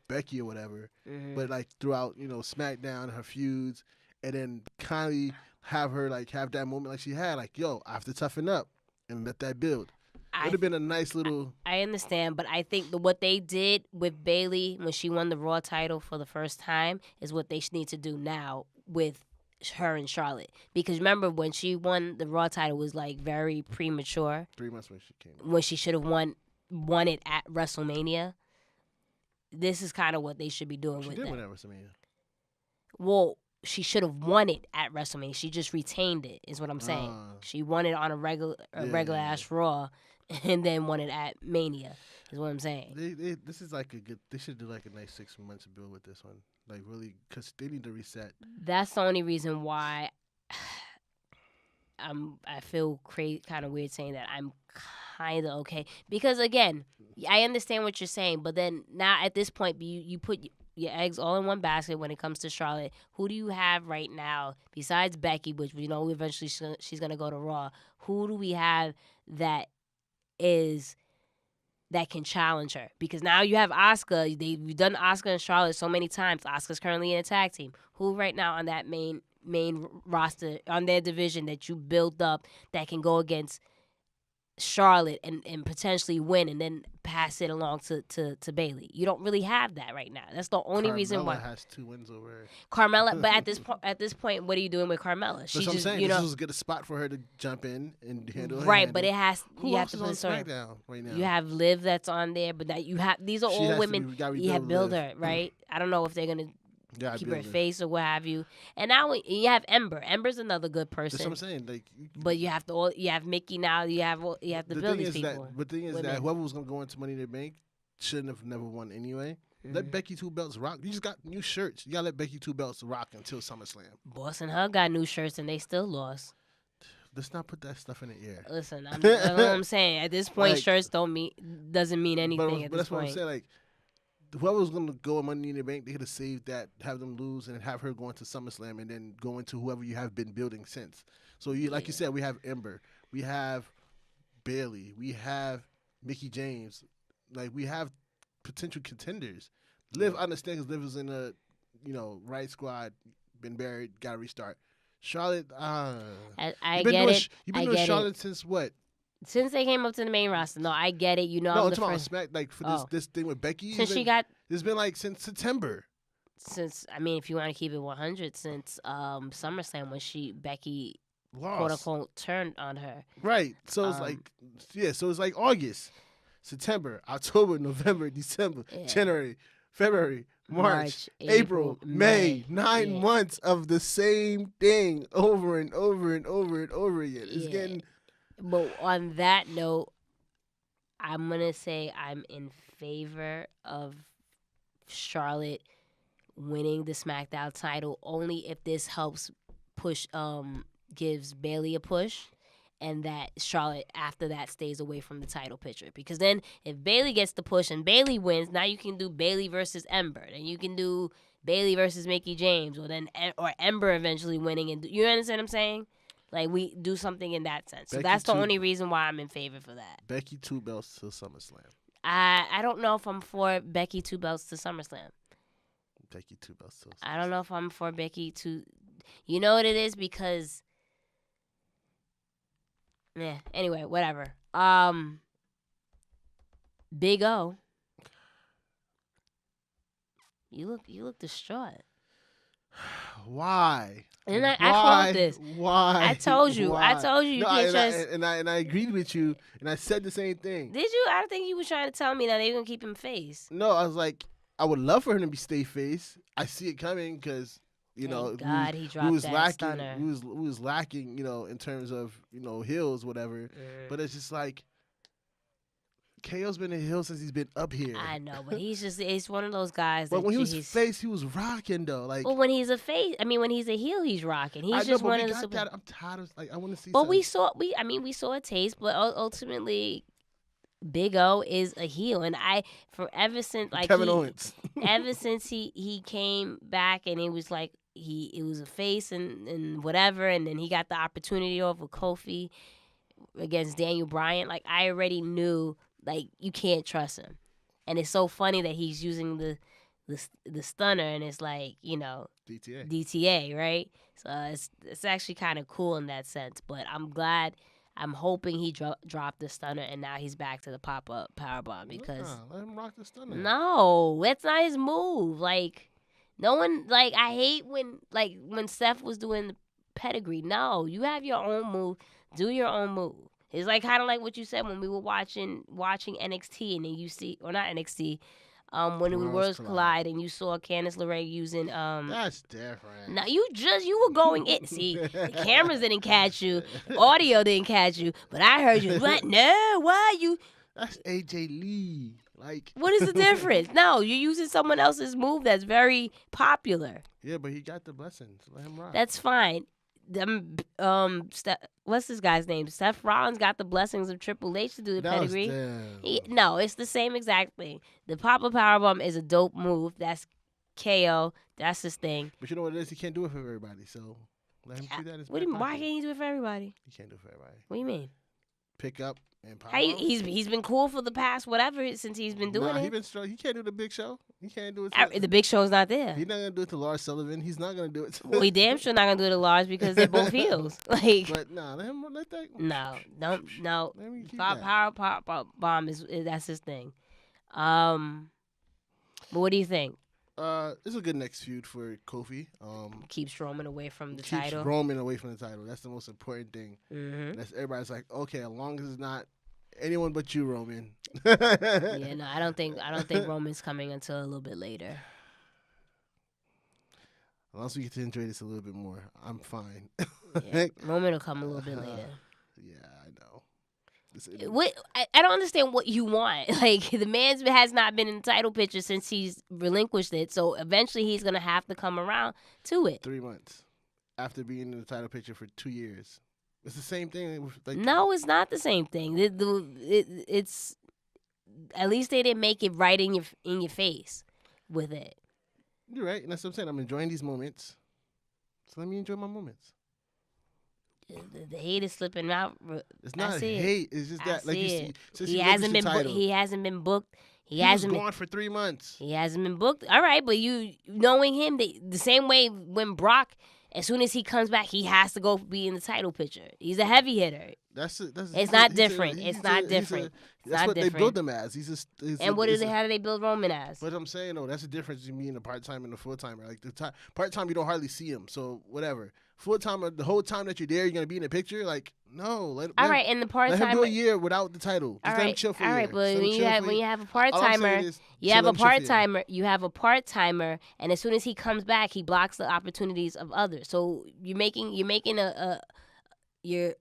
Becky or whatever, but like throughout, SmackDown, her feuds. And then kind of have her have that moment like she had, yo, I have to toughen up and let that build. It would have been a nice little. I understand, but I think what they did with Bayley when she won the Raw title for the first time is what they need to do now with her and Charlotte. Because remember when she won the Raw title, it was very premature. 3 months when she came. When she should have won it at WrestleMania. This is kind of what they should be doing with that. She did win at WrestleMania. Well, she should have won it at WrestleMania. She just retained it, is what I'm saying. She won it on a regular ass Raw, and then won it at Mania, is what I'm saying. This is they should do a nice 6 months build with this one. Really, because they need to reset. That's the only reason why I feel kind of weird saying that I'm kind of okay. Because, again, I understand what you're saying, but then now at this point, you put your eggs all in one basket when it comes to Charlotte. Who do you have right now besides Becky, which we know eventually she's going to go to Raw? Who do we have that can challenge her? Because now you have Asuka. We've done Asuka and Charlotte so many times. Asuka's currently in a tag team. Who right now on that main roster, on their division that you built up that can go against Charlotte and potentially win and then pass it along to Bayley? You don't really have that right now. That's the only reason why. Carmella has 2 wins over her. Carmella, but at this point, what are you doing with Carmella? That's what I'm saying. This was a good spot for her to jump in and handle her. Right, but it has. Who you else have to is put on SmackDown right now? You have Liv that's on there, but that you have. These are all women. You have build her, right? I don't know if they're gonna keep her face or what have you. And now you have Ember. Ember's another good person. That's what I'm saying. But you have you have Mickey now. You have to build these people. The thing is that whoever was gonna go into Money in the Bank shouldn't have never won anyway. Let Becky 2 belts rock. You just got new shirts. You gotta let Becky 2 belts rock until SummerSlam. Boss and her got new shirts and they still lost. Let's not put that stuff in the air. Listen, that's what I'm saying. At this point, shirts doesn't mean anything. At this that's point. What I'm saying. Whoever was going to go in Money in the Bank, they could have saved that, have them lose, and have her go into SummerSlam, and then go into whoever you have been building since. So, you said, we have Ember, we have Bayley, we have Mickie James. We have potential contenders. Liv, I understand, because Liv was in a, right squad, been buried, got to restart. Charlotte, I get it. You've been doing Charlotte since what? Since they came up to the main roster. No, I get it. No, I'm talking about Smack, this thing with Becky. Since it's been since September. If you want to keep it 100, since SummerSlam when Becky lost, quote unquote, turned on her. Right. So it's so it's August, September, October, November, December, January, February, March, April, May. 9 months of the same thing over and over and over and over again. It's getting. But on that note, I'm going to say I'm in favor of Charlotte winning the SmackDown title only if this helps gives Bayley a push, and that Charlotte after that stays away from the title picture. Because then if Bayley gets the push and Bayley wins, now you can do Bayley versus Ember. Then you can do Bayley versus Mickie James, or Ember eventually winning. And you understand what I'm saying? We do something in that sense. So that's the only reason why I'm in favor for that. Becky 2 belts to SummerSlam. I don't know if I'm for Becky 2 belts to SummerSlam. Becky 2 belts to SummerSlam. I don't know if I'm for Becky 2. You know what it is? Because... anyway, whatever. Big O. You look distraught. Why? And I called this. Why? I told you. Why? I told you can't trust. And I agreed with you, and I said the same thing. Did you? I don't think you were trying to tell me that they were gonna keep him face. No, I was like, I would love for him to stay face. I see it coming because he dropped that stunner. We was lacking, in terms of heels, whatever. But it's just KO's been a heel since he's been up here. I know, but he's one of those guys. But when he was face, he was rocking though. Well, when he's a face, when he's a heel, he's rocking. He's just one of the. I'm tired of I want to see. But we saw a taste, but ultimately, Big O is a heel, and ever since Kevin Owens, ever since he came back, and it was it was a face and whatever, and then he got the opportunity over Kofi against Daniel Bryan. I already knew. You can't trust him. And it's so funny that he's using the stunner, and it's like, DTA, right? So it's actually kind of cool in that sense. But I'm hoping he dropped the stunner, and now he's back to the pop-up powerbomb because let him rock the stunner. No, that's not his move. Like, no one, like, I hate when Seth was doing the pedigree. No, you have your own move. Do your own move. It's like kind of like what you said when we were watching NXT, and then you see, or not NXT, when the Worlds Collide, and you saw Candice LeRae using That's different. Now you were going in. See, the cameras didn't catch you, audio didn't catch you, but I heard you. What? No, why you? That's AJ Lee. Like, what is the difference? No, you're using someone else's move that's very popular. Yeah, but he got the blessings. Let him rock. That's fine. What's this guy's name? Seth Rollins got the blessings of Triple H to do the pedigree. No, it's the same exact thing. The pop-up powerbomb is a dope move. That's KO. That's his thing. But you know what it is? He can't do it for everybody. So let him do that. Why can't he do it for everybody? He can't do it for everybody. What do you mean? Pick up and pop. He's been cool for the past whatever since he's been doing it. He been strong. He can't do the Big Show. He can't do it. The Big Show's not there. He's not gonna do it to Lars Sullivan. He's not gonna do it. Well, he damn sure not gonna do it to Lars because they're both heels. Like, but let that. No. Power bomb is that's his thing. But what do you think? It's a good next feud for Kofi. Keeps Roman away from the title. Keeps Roman away from the title. That's the most important thing. Mm-hmm. That's everybody's like, okay, as long as it's not anyone but you, Roman. Yeah, no, I don't think Roman's coming until a little bit later. Unless we get to enjoy this a little bit more, I'm fine. Yeah, Roman will come a little bit later. Yeah, I know. I don't understand what you want. Like, the man has not been in the title picture since he's relinquished it, so eventually he's going to have to come around to it. 3 months after being in the title picture for 2 years. It's the same thing. No, it's not the same thing. It's at least they didn't make it right in your face with it. You're right, and that's what I'm saying. I'm enjoying these moments, so let me enjoy my moments. The hate is slipping out. It's not hate. It's just that, like, he hasn't been booked. He hasn't been booked. He was gone for 3 months. He hasn't been booked. All right, but you knowing him, the same way when Brock, as soon as he comes back, he has to go be in the title picture. He's a heavy hitter. It's not different. It's not different. That's what they build him as. How do they build Roman as? But I'm saying, that's the difference between being a part-time and a full-timer. Like, part-time, you don't hardly see him, so whatever. Full-timer, the whole time that you're there, you're going to be in the picture? Like, no. And the part-timer. Let him do a year without the title. Just let him chill for a year. All right, but when you have a part-timer, you have a part-timer, and as soon as he comes back, he blocks the opportunities of others. So you're making your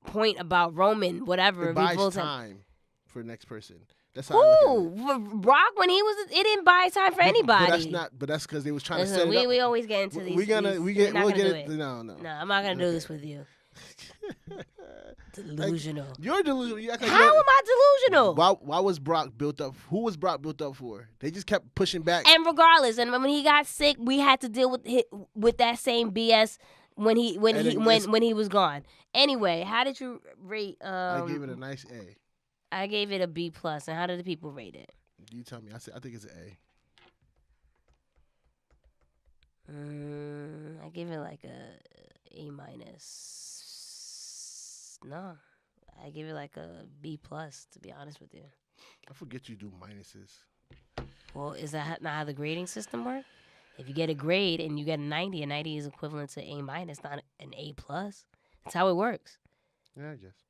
point about Roman, whatever. It buys time for the next person. That's how Brock, when it didn't buy time for anybody. But that's because they was trying to set it up. We always get into these. We'll get it. No, I'm not gonna do this with you. Delusional. Like, you're delusional. How am I delusional? Why was Brock built up? Who was Brock built up for? They just kept pushing back. And regardless, and when he got sick, we had to deal with that same BS when he was gone. Anyway, how did you rate? I gave it a nice A. I gave it a B+. And how did the people rate it? You tell me. I think it's an A. I give it like a A-. No, I give it like a B+, to be honest with you. I forget you do minuses. Well, is that not how the grading system works? If you get a grade and you get a 90 is equivalent to A-, not an A+. That's how it works. Yeah, I guess.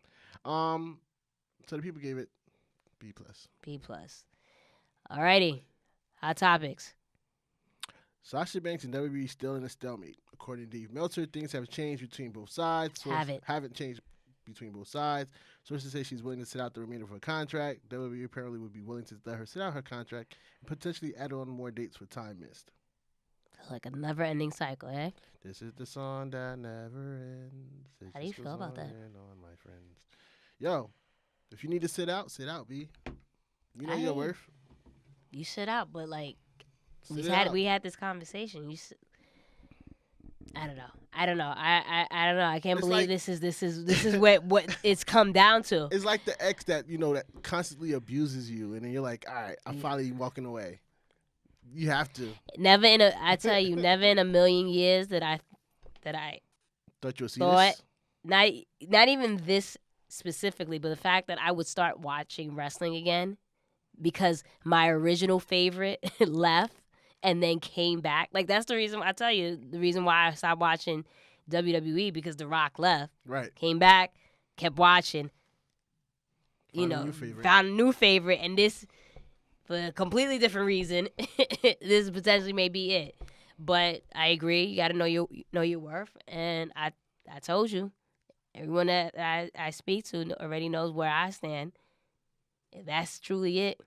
So the people gave it B+. B+. Alrighty. Hot topics. Sasha Banks and WWE still in a stalemate. According to Dave Meltzer, things have changed between both sides. Haven't changed between both sides. Sources say she's willing to sit out the remainder of her contract. WWE apparently would be willing to let her sit out her contract and potentially add on more dates for time missed. Like a never-ending cycle, eh? This is the song that never ends. How do you feel about that? On, my friends. Yo, if you need to sit out, B. You know your worth. You sit out, but like we had this conversation. I don't know. I don't know. I can't believe this is what it's come down to. It's like the ex that that constantly abuses you, and then you're like, all right, I'm finally walking away. You have to. I tell you, never in a million years that I Thought you would see thought, this? not even this specifically, but the fact that I would start watching wrestling again because my original favorite left and then came back. Like, that's the reason, I tell you, the reason why I stopped watching WWE, because The Rock left. Right. Came back, kept watching. Found a new favorite. Found a new favorite, and this, for a completely different reason, this potentially may be it. But I agree, you got to know your worth, and I told you, everyone that I speak to already knows where I stand. If that's truly it,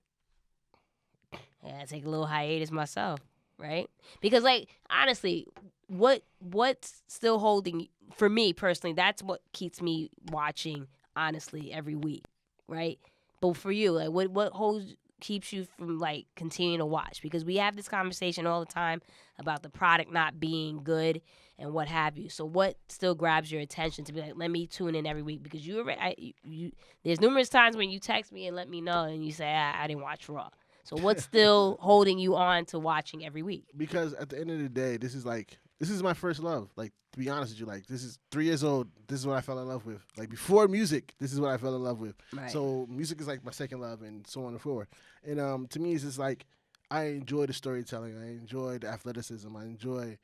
I gotta take a little hiatus myself, right? Because, like, honestly, what's still holding, for me personally, that's what keeps me watching, honestly, every week, right? But for you, like, what keeps you from, like, continuing to watch? Because we have this conversation all the time about the product not being good and what have you. So what still grabs your attention to be like, let me tune in every week? Because there's numerous times when you text me and let me know, and you say, I didn't watch Raw. So what's still holding you on to watching every week? Because at the end of the day, this is my first love. Like, to be honest with you, like, this is 3 years old. This is what I fell in love with. Like, before music, this is what I fell in love with. Right. So music is like my second love, and so on and forward. And to me, it's just like, I enjoy the storytelling. I enjoy the athleticism. I enjoy,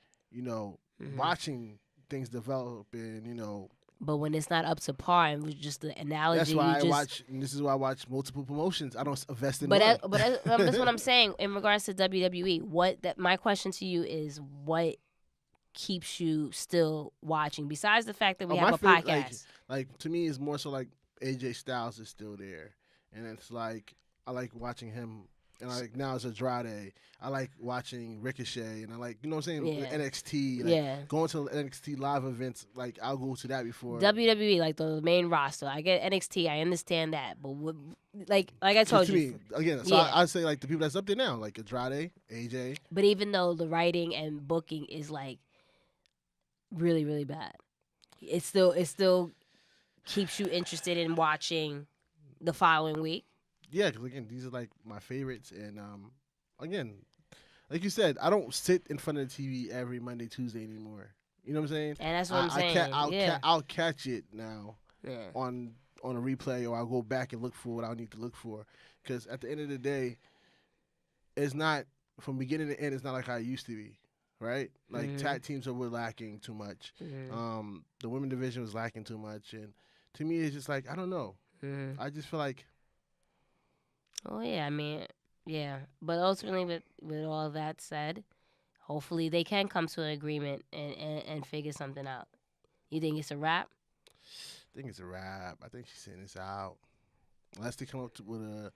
watching things develop, and. But when it's not up to par, and with just the analogy, that's why I watch. And this is why I watch multiple promotions. I don't invest in one. That's what I'm saying in regards to WWE. My question to you is, what keeps you still watching besides the fact that we have a podcast? Like, to me, it's more so like AJ Styles is still there, and it's like I like watching him. And now it's Andrade. I like watching Ricochet, and I like, you know what I'm saying? Yeah. NXT. Going to NXT live events, like, I'll go to that before. WWE, like the main roster. I get NXT, I understand that. But like I told you. Again, so I'd say, like, the people that's up there now, like Andrade, AJ. But even though the writing and booking is, like, really, really bad, it still keeps you interested in watching the following week. Yeah, because, again, these are, like, my favorites. And, again, like you said, I don't sit in front of the TV every Monday, Tuesday anymore. You know what I'm saying? And that's what I'm saying. I'll catch it now on a replay, or I'll go back and look for what I need to look for. Because at the end of the day, it's not, from beginning to end, it's not like how it used to be, right? Like, tag teams were lacking too much. The women division was lacking too much. And to me, it's just like, I don't know. I just feel like, oh, yeah, I mean, yeah. But ultimately, with all that said, hopefully they can come to an agreement and figure something out. You think it's a wrap? I think it's a wrap. I think she's sitting this out. Unless they come up with a...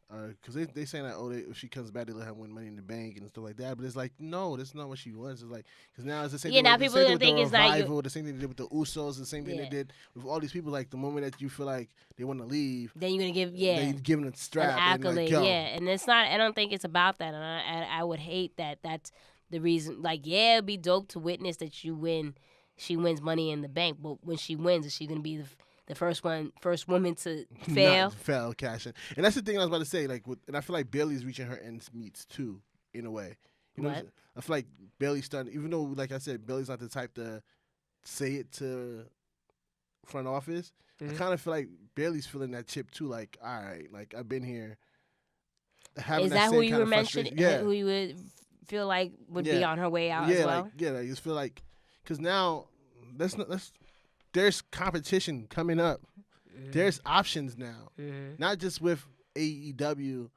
Because they saying that, if she comes back, they let her win Money in the Bank and stuff like that. But it's like, no, that's not what she wants. It's like, because now it's the same thing. Now people are going to think it's like... The same thing they did with the Usos, the same thing they did with all these people. Like, the moment that you feel like they want to leave... Then you're going to give, They give them a strap. an accolade, and And it's not... I don't think it's about that. And I would hate that that's the reason. Like, yeah, it'd be dope to witness that she wins Money in the Bank. But when she wins, is she going to be the first woman to fail cashing? And that's the thing I was about to say. Like, and I feel like Bayley's reaching her ends meets too, in a way. You know, I feel like Bayley's starting, even though, like I said, Bayley's not the type to say it to front office. I kind of feel like Bayley's feeling that chip too. Like, all right, like, I've been here. Is that who you were mentioning? Yeah. Who you would feel like would be on her way out as well? I just feel like, because now there's competition coming up. There's options now, not just with AEW.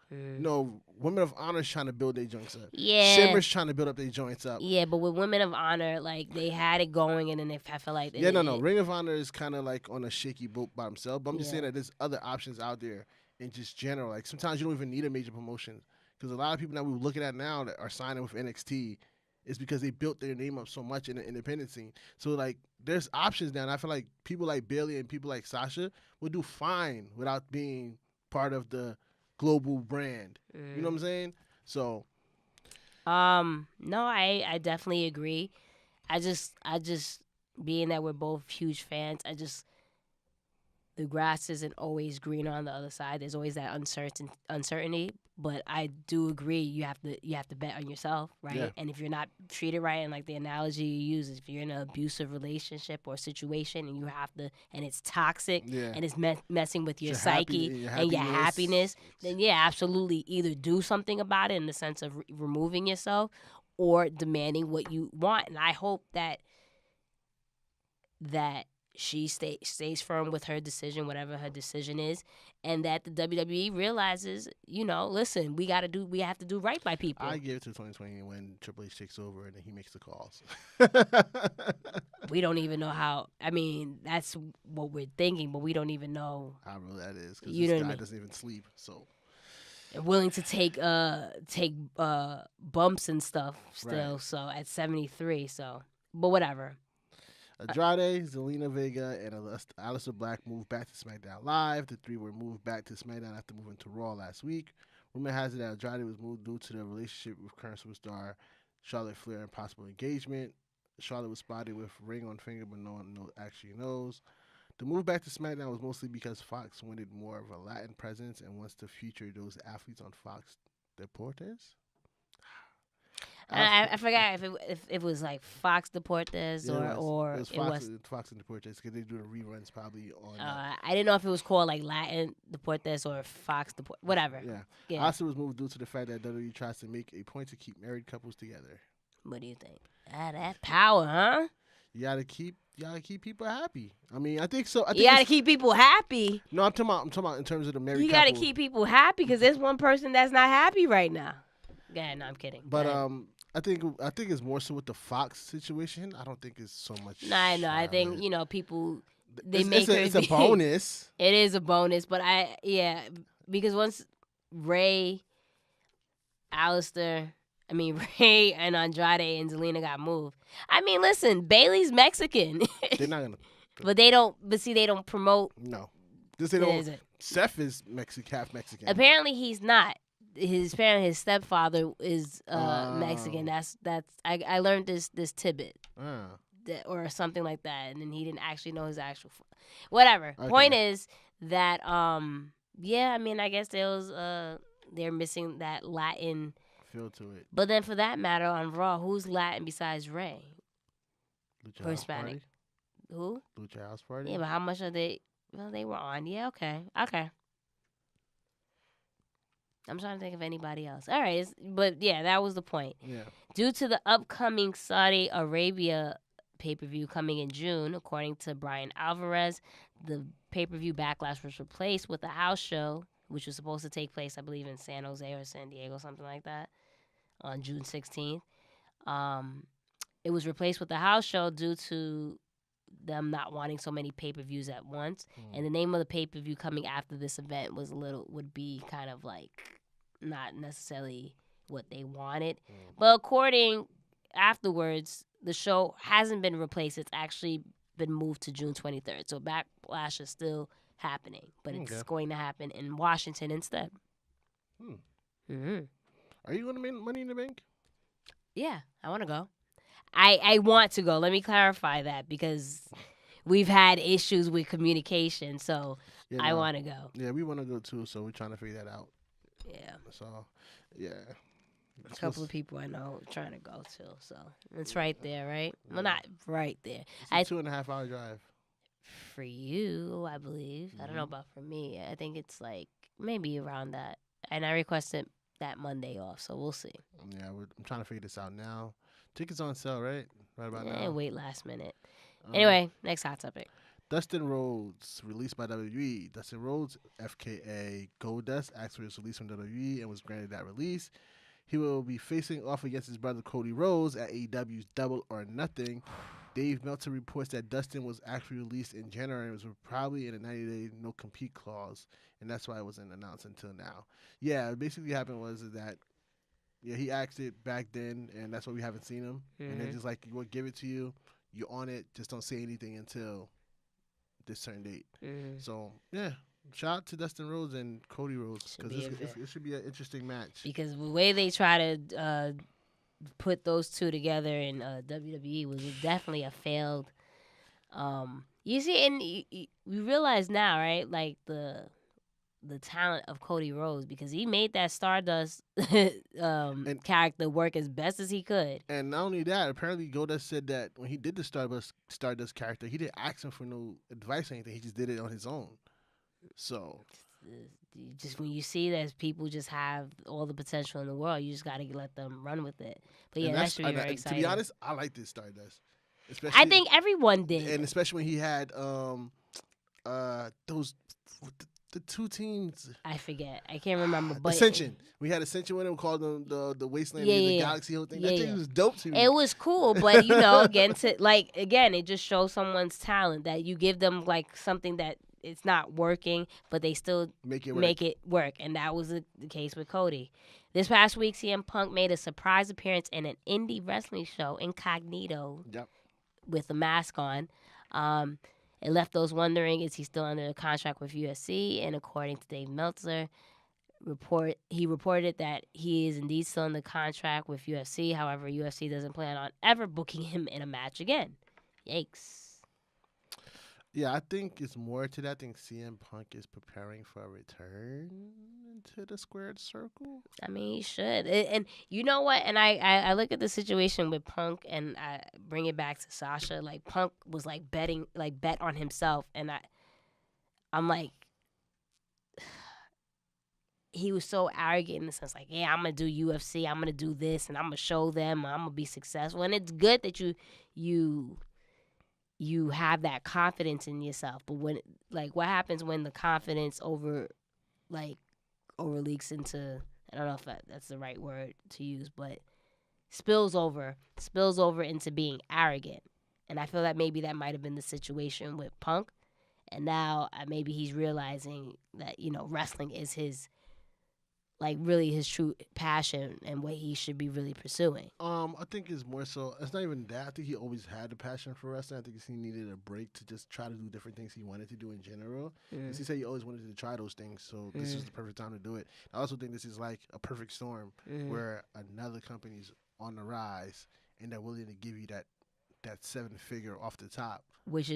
Women of Honor is trying to build their joints up. Yeah, Shimmer's trying to build up their joints up. Yeah, but with Women of Honor, like, they had it going, and then I feel like Ring of Honor is kind of like on a shaky boat by himself. But I'm just saying that there's other options out there in just general. Like, sometimes you don't even need a major promotion, because a lot of people that we're looking at now that are signing with NXT is because they built their name up so much in the independent scene. So, like, there's options now, and I feel like people like Bayley and people like Sasha will do fine without being part of the global brand. You know what I'm saying? So, no, I definitely agree. I just being that we're both huge fans, the grass isn't always greener on the other side. There's always that uncertainty. But I do agree you have to bet on yourself, right? Yeah. And if you're not treated right, and like the analogy you use, if you're in an abusive relationship or situation and you have to, and it's toxic and it's messing with your psyche and your happiness, then yeah, absolutely, either do something about it in the sense of removing yourself or demanding what you want. And I hope that she stays firm with her decision, whatever her decision is, and that the WWE realizes, listen, we have to do right by people. I give it to 2020 when Triple H takes over and then he makes the calls. We don't even know how. I mean, that's what we're thinking, but we don't even know how real that is because this guy doesn't even sleep. So willing to take bumps and stuff still. Right. So at 73. So, but whatever. Andrade, Zelina Vega, and Aleister Black moved back to SmackDown Live. The three were moved back to SmackDown after moving to Raw last week. Rumor has it that Andrade was moved due to their relationship with current superstar Charlotte Flair and possible engagement. Charlotte was spotted with ring on finger, but no one actually knows. The move back to SmackDown was mostly because Fox wanted more of a Latin presence and wants to feature those athletes on Fox Deportes. I forgot if it was like Fox Deportes or it was Fox and Deportes because they do the reruns probably on. I didn't know if it was called like Latin Deportes or Fox Deportes, whatever. Yeah. Asuka was moved due to the fact that WWE tries to make a point to keep married couples together. What do you think? That power, huh? You gotta keep people happy. I mean, I think so. You gotta keep people happy. No, I'm talking about in terms of the married. You gotta keep people happy because there's one person that's not happy right now. Yeah, no, I'm kidding. But I think it's more so with the Fox situation. I don't think it's so much. Nah, no, I think people it's a bonus. It is a bonus, but because once Ray and Andrade and Zelina got moved. I mean, listen, Bayley's Mexican. They're not gonna. But they don't. But see, they don't promote. No, they don't. Seth is half Mexican. Apparently, he's not. His stepfather is Mexican. That's I learned this tidbit or something like that, and then he didn't actually know his actual whatever. Okay. Point is that I guess they're missing that Latin feel to it. But then for that matter, on Raw, who's Latin besides Ray? Lucha House Party. Who? Lucha House Party. Yeah, but how much are they? Well, they were on. Yeah, okay. I'm trying to think of anybody else. All right, but yeah, that was the point. Yeah. Due to the upcoming Saudi Arabia pay-per-view coming in June, according to Brian Alvarez, the pay-per-view Backlash was replaced with a house show, which was supposed to take place, I believe, in San Jose or San Diego, something like that, on June 16th. It was replaced with a house show due to them not wanting so many pay-per-views at once. And the name of the pay-per-view coming after this event would be kind of like not necessarily what they wanted. But according afterwards, the show hasn't been replaced. It's actually been moved to June 23rd. So Backlash is still happening, but it's going to happen in Washington instead. Mm-hmm. Are you going to Money in the Bank? Yeah, I want to go. I want to go. Let me clarify that because we've had issues with communication, so I want to go. Yeah, we want to go too, so we're trying to figure that out. Yeah. So, yeah. A couple of people I know trying to go too, so it's right there, right? Yeah. Well, not right there. It's a 2.5-hour drive. For you, I believe. I don't know about for me. I think it's like maybe around that. And I requested that Monday off, so we'll see. Yeah, I'm trying to figure this out now. Tickets on sale, right? Right about now. Wait last minute. Anyway, next hot topic. Dustin Rhodes, released by WWE. Dustin Rhodes, FKA Goldust, asked for his release from WWE and was granted that release. He will be facing off against his brother Cody Rhodes at AEW's Double or Nothing. Dave Meltzer reports that Dustin was actually released in January and was probably in a 90-day no-compete clause, and that's why it wasn't announced until now. Yeah, basically what happened was that he asked it back then, and that's why we haven't seen him. Mm-hmm. And they're just like, we'll give it to you. You're on it. Just don't say anything until this certain date. Mm-hmm. So, yeah. Shout out to Dustin Rhodes and Cody Rhodes because it should be an interesting match. Because the way they try to put those two together in WWE was definitely a failed. You see, and we realize now, right? Like the talent of Cody Rhodes, because he made that Stardust character work as best as he could. And not only that, apparently Goldust said that when he did the Stardust character, he didn't ask him for no advice or anything. He just did it on his own. So just when you see that people just have all the potential in the world, you just got to let them run with it. But yeah, that's very exciting. To be honest, I like this Stardust. Especially, I think everyone did. And especially when he had those the two teams. I forget. I can't remember. But Ascension. We had Ascension with him, called them the Wasteland, the Galaxy whole thing. That thing was dope to me. It was cool, but again, it just shows someone's talent that you give them like something that it's not working, but they still make it work. And that was the case with Cody. This past week, CM Punk made a surprise appearance in an indie wrestling show, incognito, with a mask on. It left those wondering, is he still under a contract with UFC? And according to Dave Meltzer, he reported that he is indeed still under contract with UFC. However, UFC doesn't plan on ever booking him in a match again. Yikes. Yeah, I think it's more to that. I think CM Punk is preparing for a return to the squared circle. I mean, he should. And you know what? And I look at the situation with Punk, and I bring it back to Sasha. Like, Punk was like bet on himself, and I'm like, he was so arrogant in the sense, like, yeah, I'm gonna do UFC, I'm gonna do this, and I'm gonna show them, I'm gonna be successful. And it's good that you have that confidence in yourself. But when, like, what happens when the confidence overleaks into, I don't know if that's the right word to use, but spills over into being arrogant. And I feel that maybe that might have been the situation with Punk. And now maybe he's realizing that, wrestling is his, like, really his true passion and what he should be really pursuing. I think it's more so, it's not even that. I think he always had a passion for wrestling. I think he needed a break to just try to do different things he wanted to do in general. Because he said he always wanted to try those things, so this is the perfect time to do it. I also think this is like a perfect storm where another company's on the rise and they're willing to give you that 7-figure off the top. Which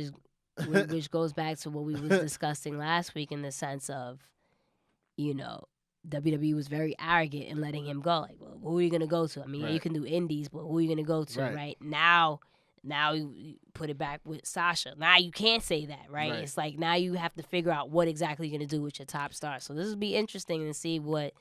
goes back to what we was discussing last week in the sense of, WWE was very arrogant in letting him go. Like, well, who are you going to go to? I mean, you can do indies, but who are you going to go to, right? Now you put it back with Sasha. Now you can't say that, right? It's like now you have to figure out what exactly you're going to do with your top star. So this will be interesting to see what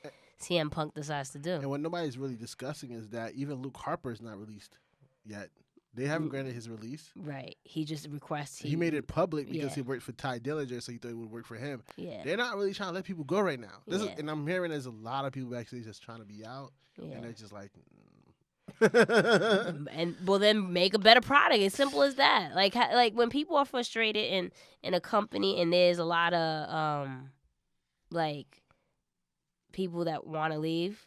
CM Punk decides to do. And what nobody's really discussing is that even Luke Harper is not released yet. They haven't granted his release. Right. He just requests. He made it public because he worked for Ty Dillinger, so he thought it would work for him. Yeah. They're not really trying to let people go right now. And I'm hearing there's a lot of people backstage just trying to be out. Yeah. And they're just like... And well, then make a better product. It's simple as that. Like when people are frustrated in a company and there's a lot of people that want to leave,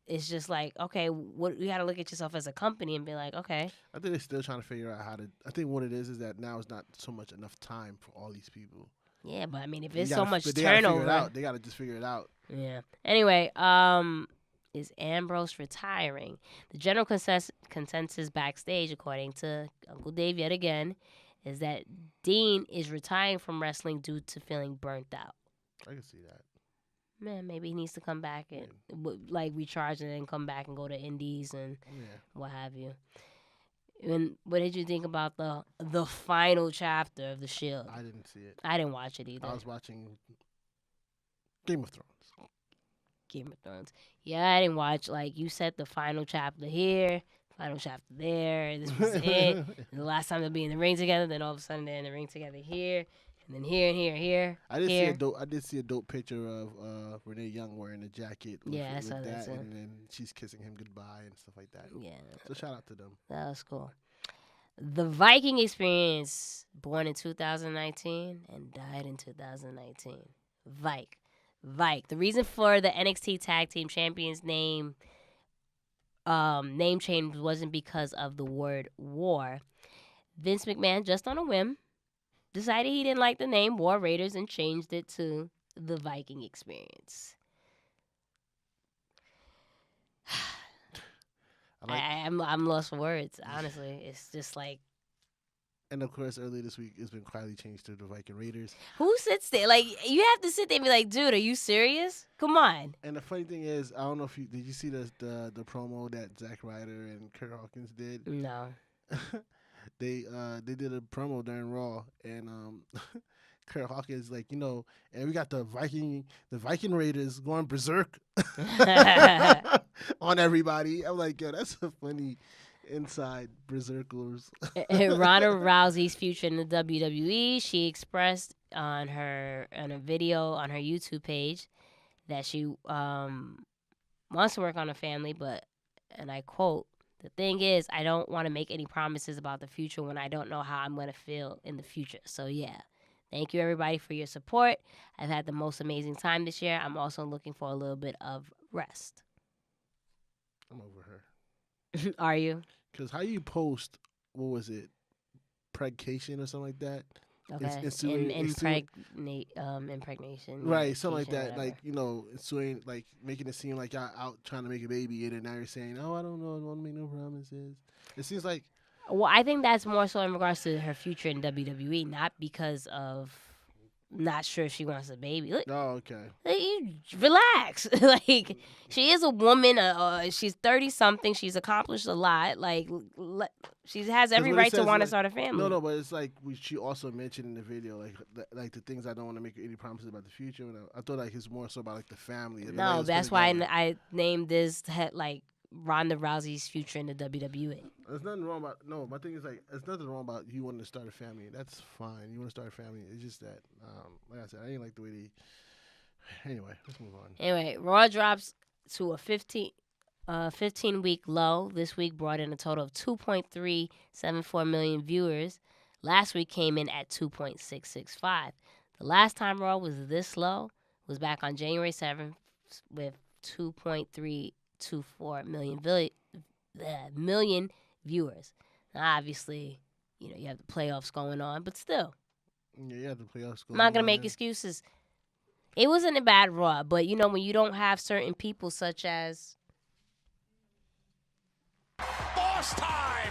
it's just like, okay, you got to look at yourself as a company and be like, okay. I think they're still trying to figure out how to. I think what it is that now is not so much enough time for all these people. Yeah, but I mean, if it's so much turnover, they got to just figure it out. Yeah. Anyway, is Ambrose retiring? The general consensus backstage, according to Uncle Dave yet again, is that Dean is retiring from wrestling due to feeling burnt out. I can see that. Man, maybe he needs to come back and recharge and then come back and go to indies and what have you. And what did you think about the final chapter of The Shield? I didn't see it. I didn't watch it either. I was watching Game of Thrones. Yeah, I didn't watch. Like, you said, the final chapter here, final chapter there. This was it. The last time they'll be in the ring together. Then all of a sudden they're in the ring together here. And then here and here and here. I did see a dope picture of Renee Young wearing a jacket. With that, and then she's kissing him goodbye and stuff like that. Yeah. So shout out to them. That was cool. The Viking Experience, born in 2019 and died in 2019. Vike. The reason for the NXT Tag Team Champions name change wasn't because of the word war. Vince McMahon, just on a whim, decided he didn't like the name War Raiders and changed it to the Viking Experience. I'm lost for words, honestly. It's just like, And of course, earlier this week, it's been quietly changed to the Viking Raiders. Who sits there? Like, you have to sit there and be like, dude, are you serious? Come on. And the funny thing is, I don't know if did you see the promo that Zack Ryder and Kurt Hawkins did? No. They did a promo during Raw, and Kurt Hawkins and we got the Viking Raiders going berserk on everybody. I'm like, yo, that's a funny inside berserkers. Ronda Rousey's future in the WWE. She expressed on a video on her YouTube page that she wants to work on a family, but, and I quote, "The thing is, I don't want to make any promises about the future when I don't know how I'm going to feel in the future." So, yeah. Thank you, everybody, for your support. I've had the most amazing time this year. I'm also looking for a little bit of rest. I'm over her. Are you? Because how you post, what was it, pregcation or something like that? Okay. Impregnation. Right, something like that. Whatever. Like, ensuing, like making it seem like y'all out trying to make a baby, and then now you're saying, "Oh, I don't know, I don't want to make no promises." It seems like. Well, I think that's more so in regards to her future in WWE, not because of not sure if she wants a baby. Look, Oh, okay. you relax. Like, she is a woman. She's 30-something. She's accomplished a lot. Like, she has every right to want to start a family. No, but it's like she also mentioned in the video, like the things I don't want to make any promises about the future. And I thought like it's more so about like the family. No, that's why I named this like Ronda Rousey's future in the WWE. There's nothing wrong about my thing is like there's nothing wrong about you wanting to start a family. That's fine. You want to start a family. It's just that like I said, I didn't like the way anyway, let's move on. Anyway, Raw drops to a 15-week low. This week brought in a total of 2.374 million viewers. Last week came in at 2.665. The last time Raw was this low was back on January 7th with 2.324 million viewers. Now, obviously, you have the playoffs going on, but still. Yeah, you have the playoffs going on. I'm not going to make excuses. It wasn't a bad Raw, but, when you don't have certain people such as... Boss time!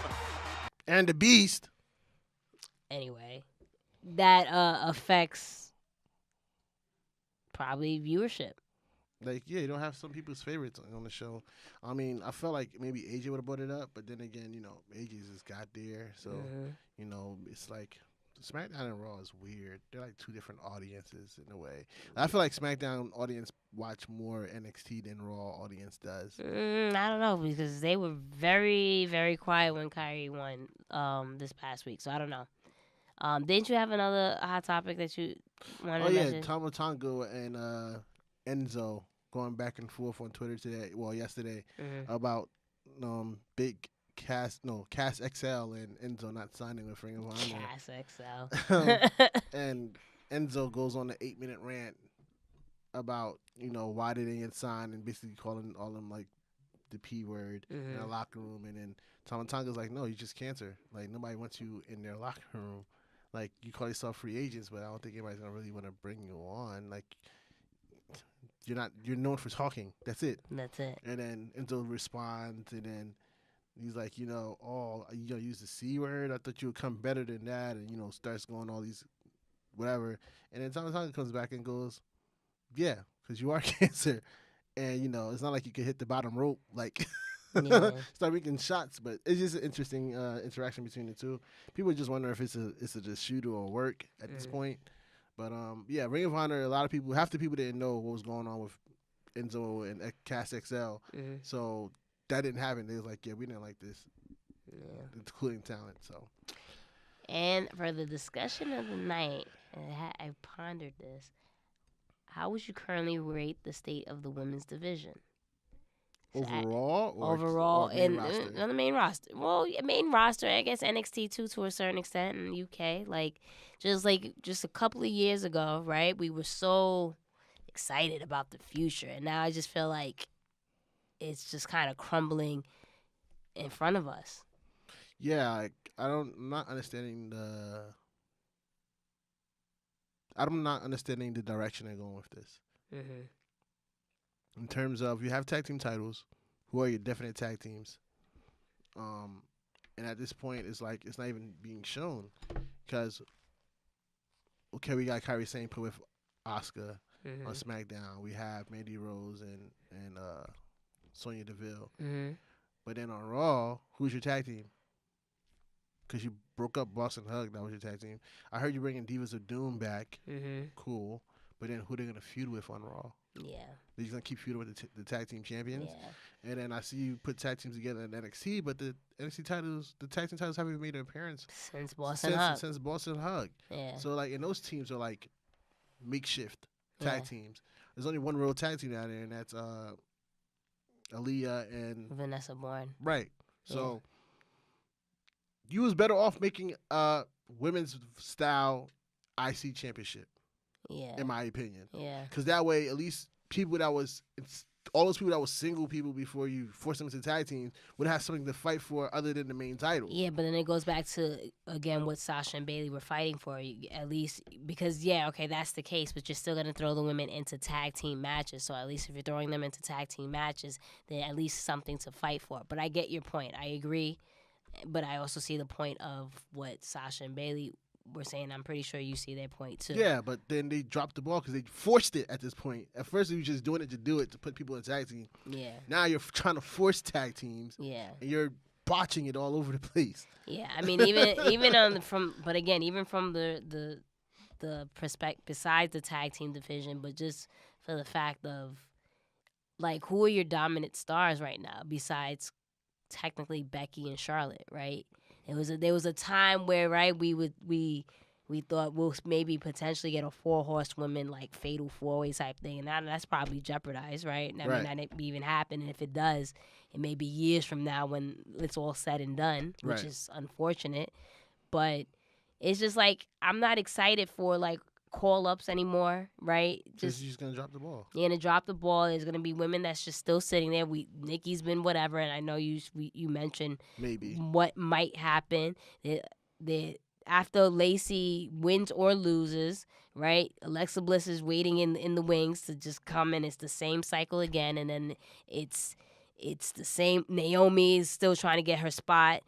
And the Beast. Anyway, that affects probably viewership. Like, yeah, you don't have some people's favorites on the show. I mean, I felt like maybe AJ would have brought it up, but then again, AJ's just got there. So, it's like SmackDown and Raw is weird. They're like two different audiences in a way. I feel like SmackDown audience watch more NXT than Raw audience does. I don't know, because they were very, very quiet when Kyrie won this past week. So, I don't know. Didn't you have another hot topic that you wanted to mention? Tama Tonga and Enzo going back and forth on Twitter yesterday about big Cass XL and Enzo not signing with Ring of Honor. Cass XL. And Enzo goes on an 8-minute rant about why they didn't get signed and basically calling all them like the P word in the locker room, and then Tama Tonga's like, no, you're just cancer. Like, nobody wants you in their locker room. Like, you call yourself free agents, but I don't think anybody's gonna really want to bring you on. Like, you're known for talking. That's it. That's it. And then Enzo responds, and then he's like, you use the C word. I thought you would come better than that, and starts going all these whatever. And then Tama Tonga comes back and goes, yeah, because you are cancer, and it's not like you can hit the bottom rope like. Yeah. Start making shots, but it's just an interesting interaction between the two. People just wonder if it's a just shoot or work at this point. But Ring of Honor, half the people didn't know what was going on with Enzo and Cass XL. So that didn't happen. They was like, yeah, we didn't like this. Yeah. Including talent. So. And for the discussion of the night, I pondered this. How would you currently rate the state of the women's division? Overall? Overall, or main roster? On the main roster. Well, main roster, I guess NXT too, to a certain extent, in the UK. Just a couple of years ago, right? We were so excited about the future, and now I just feel like it's just kind of crumbling in front of us. Yeah, I'm not understanding the direction they're going with this. In terms of, you have tag team titles, who are your definite tag teams? And at this point, it's like it's not even being shown. because okay, we got Kyrie Sane put with Asuka on SmackDown. We have Mandy Rose and Sonya Deville. But then on Raw, who's your tag team? Because you broke up Boston Hug, that was your tag team. I heard you bringing Divas of Doom back. Cool. But then who they gonna feud with on Raw? Yeah. They're gonna keep feuding with the tag team champions. Yeah. And then I see you put tag teams together in NXT, but the NXT titles, the tag team titles haven't even made an appearance since Boston Hug. Since Boston Hug. Yeah. So like, and those teams are like makeshift tag teams. There's only one real tag team out there, and that's Aaliyah and Vanessa Bourne. Right. So you was better off making a women's style IC championship. Yeah. In my opinion. Yeah. Because that way, at least people that was all those people that was single people before you forced them into tag teams would have something to fight for other than the main title. Yeah, but then it goes back to, again, what Sasha and Bayley were fighting for, at least, because, okay, that's the case, but you're still going to throw the women into tag team matches, so at least if you're throwing them into tag team matches, then at least something to fight for. But I get your point. I agree, but I also see the point of what Sasha and Bayley were saying. I'm pretty sure you see their point too. Yeah, but then they dropped the ball because they forced it at this point. At first, you were just doing it to do it, to put people in tag team. Yeah. Now you're trying to force tag teams. Yeah. And you're botching it all over the place. Yeah, I mean, even on from the perspective besides the tag team division, but just for the fact of like who are your dominant stars right now besides technically Becky and Charlotte, right? There was a time where we thought we'll maybe potentially get a 4-horsewoman like fatal 4-way type thing, and that's probably jeopardized, right? I mean, that may even happen, and if it does, it may be years from now when it's all said and done, which is unfortunate. But it's just like I'm not excited for like call-ups anymore, right? Just she's gonna drop the ball. Yeah, and to drop the ball, there's gonna be women that's just still sitting there. Nikki's been whatever, and I know you mentioned maybe what might happen. After Lacey wins or loses, right? Alexa Bliss is waiting in the wings to just come in. It's the same cycle again, and then it's the same. Naomi is still trying to get her spot,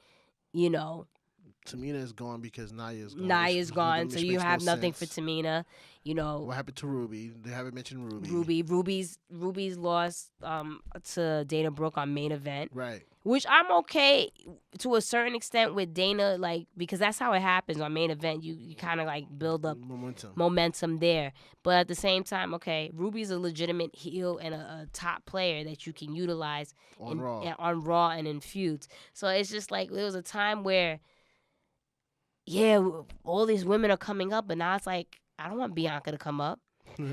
Tamina is gone because Naya's gone. Naya's gone, so you have nothing sense. for Tamina. What happened to Ruby? They haven't mentioned Ruby. Ruby's lost to Dana Brooke on main event. Right. Which I'm okay to a certain extent with Dana, like, because that's how it happens on main event. You kind of like build up momentum there. But at the same time, okay, Ruby's a legitimate heel and a top player that you can utilize on Raw and in feuds. So it's just like there was a time where, all these women are coming up, but now it's like I don't want Bianca to come up.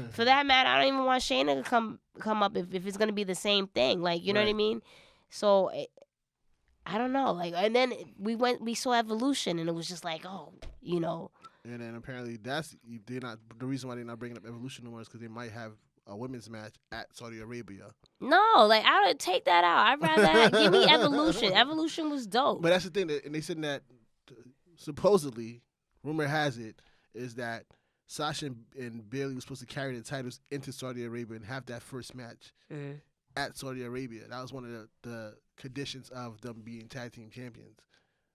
For that matter, I don't even want Shayna to come up if it's gonna be the same thing. Like, you know what I mean? So I don't know. Like, and then we saw Evolution, and it was just like, And then apparently the reason why they're not bringing up Evolution no more is because they might have a women's match at Saudi Arabia. No, like I would take that out. I'd rather give me Evolution. Evolution was dope. But that's the thing, and they said that supposedly, rumor has it, is that Sasha and Bayley were supposed to carry the titles into Saudi Arabia and have that first match at Saudi Arabia. That was one of the conditions of them being tag team champions,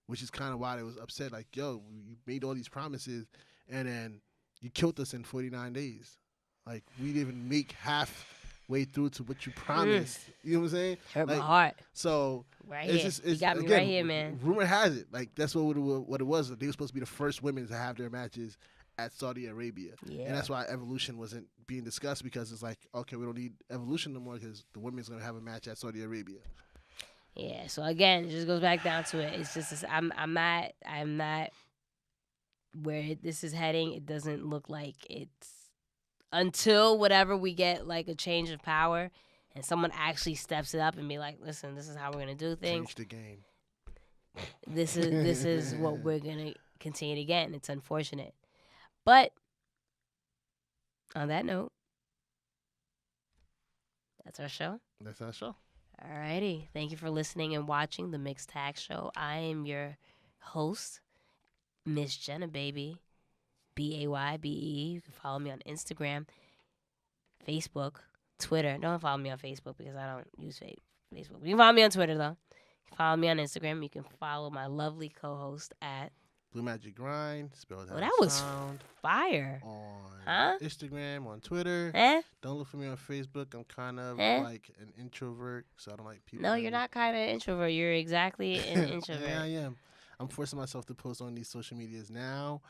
which is kind of why they was upset. Like, yo, you made all these promises, and then you killed us in 49 days. Like, we didn't even make halfway through to what you promised. You know what I'm saying? Hurt my heart. So right here. You got me right here, man. Rumor has it, like that's what it was. They were supposed to be the first women to have their matches at Saudi Arabia. Yeah. And that's why Evolution wasn't being discussed, because it's like, okay, we don't need Evolution no more because the women's going to have a match at Saudi Arabia. Yeah, so again, it just goes back down to it. It's just I'm not where this is heading. It doesn't look like it's until whatever we get like a change of power and someone actually steps it up and be like, listen, this is how we're going to do things. Change the game. This is what we're going to continue to get, and it's unfortunate. But on that note, that's our show. That's our show. Alrighty. Thank you for listening and watching the Mixed Tag Show. I am your host, Miss Jenna Baby, BAYBE. You can follow me on Instagram, Facebook, Twitter. Don't follow me on Facebook because I don't use Facebook. You can follow me on Twitter, though. You can follow me on Instagram. You can follow my lovely co-host at Blue Magic Grind, spelled Oh, how that it was sound, fire. on Instagram, on Twitter. Don't look for me on Facebook. I'm kind of like an introvert, so I don't like people. No, you're not kind of an introvert. You're exactly an introvert. Yeah, I am. I'm forcing myself to post on these social medias now.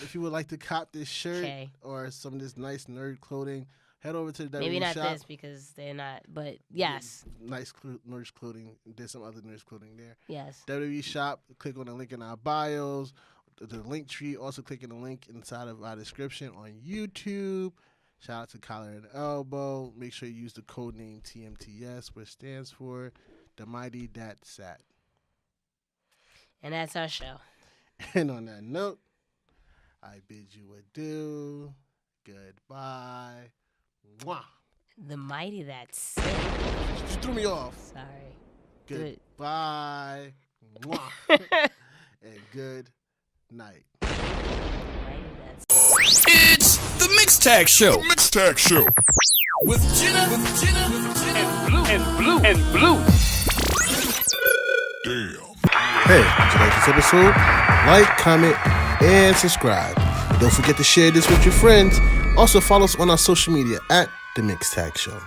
If you would like to cop this shirt or some of this nice nerd clothing, head over to the WWE Maybe not shop. this because they're not, but yes. Nice nerd clothing. There's some other nerd clothing there. Yes. WWE shop. Click on the link in our bios. The link tree. Also click on the link inside of our description on YouTube. Shout out to Collar and Elbow. Make sure you use the code name TMTS, which stands for The Mighty Dat Sat. And that's our show. And on that note, I bid you adieu. Goodbye. Mwah. The Mighty That Sat. You threw me off. Sorry. Goodbye. Mwah. And good night. It's the Mix Tag Show. The Mix Tag Show. With Jenna and Blue. Damn. Hey, did you like this episode? Like, comment, and subscribe. Don't forget to share this with your friends. Also follow us on our social media at The Mix Tag Show.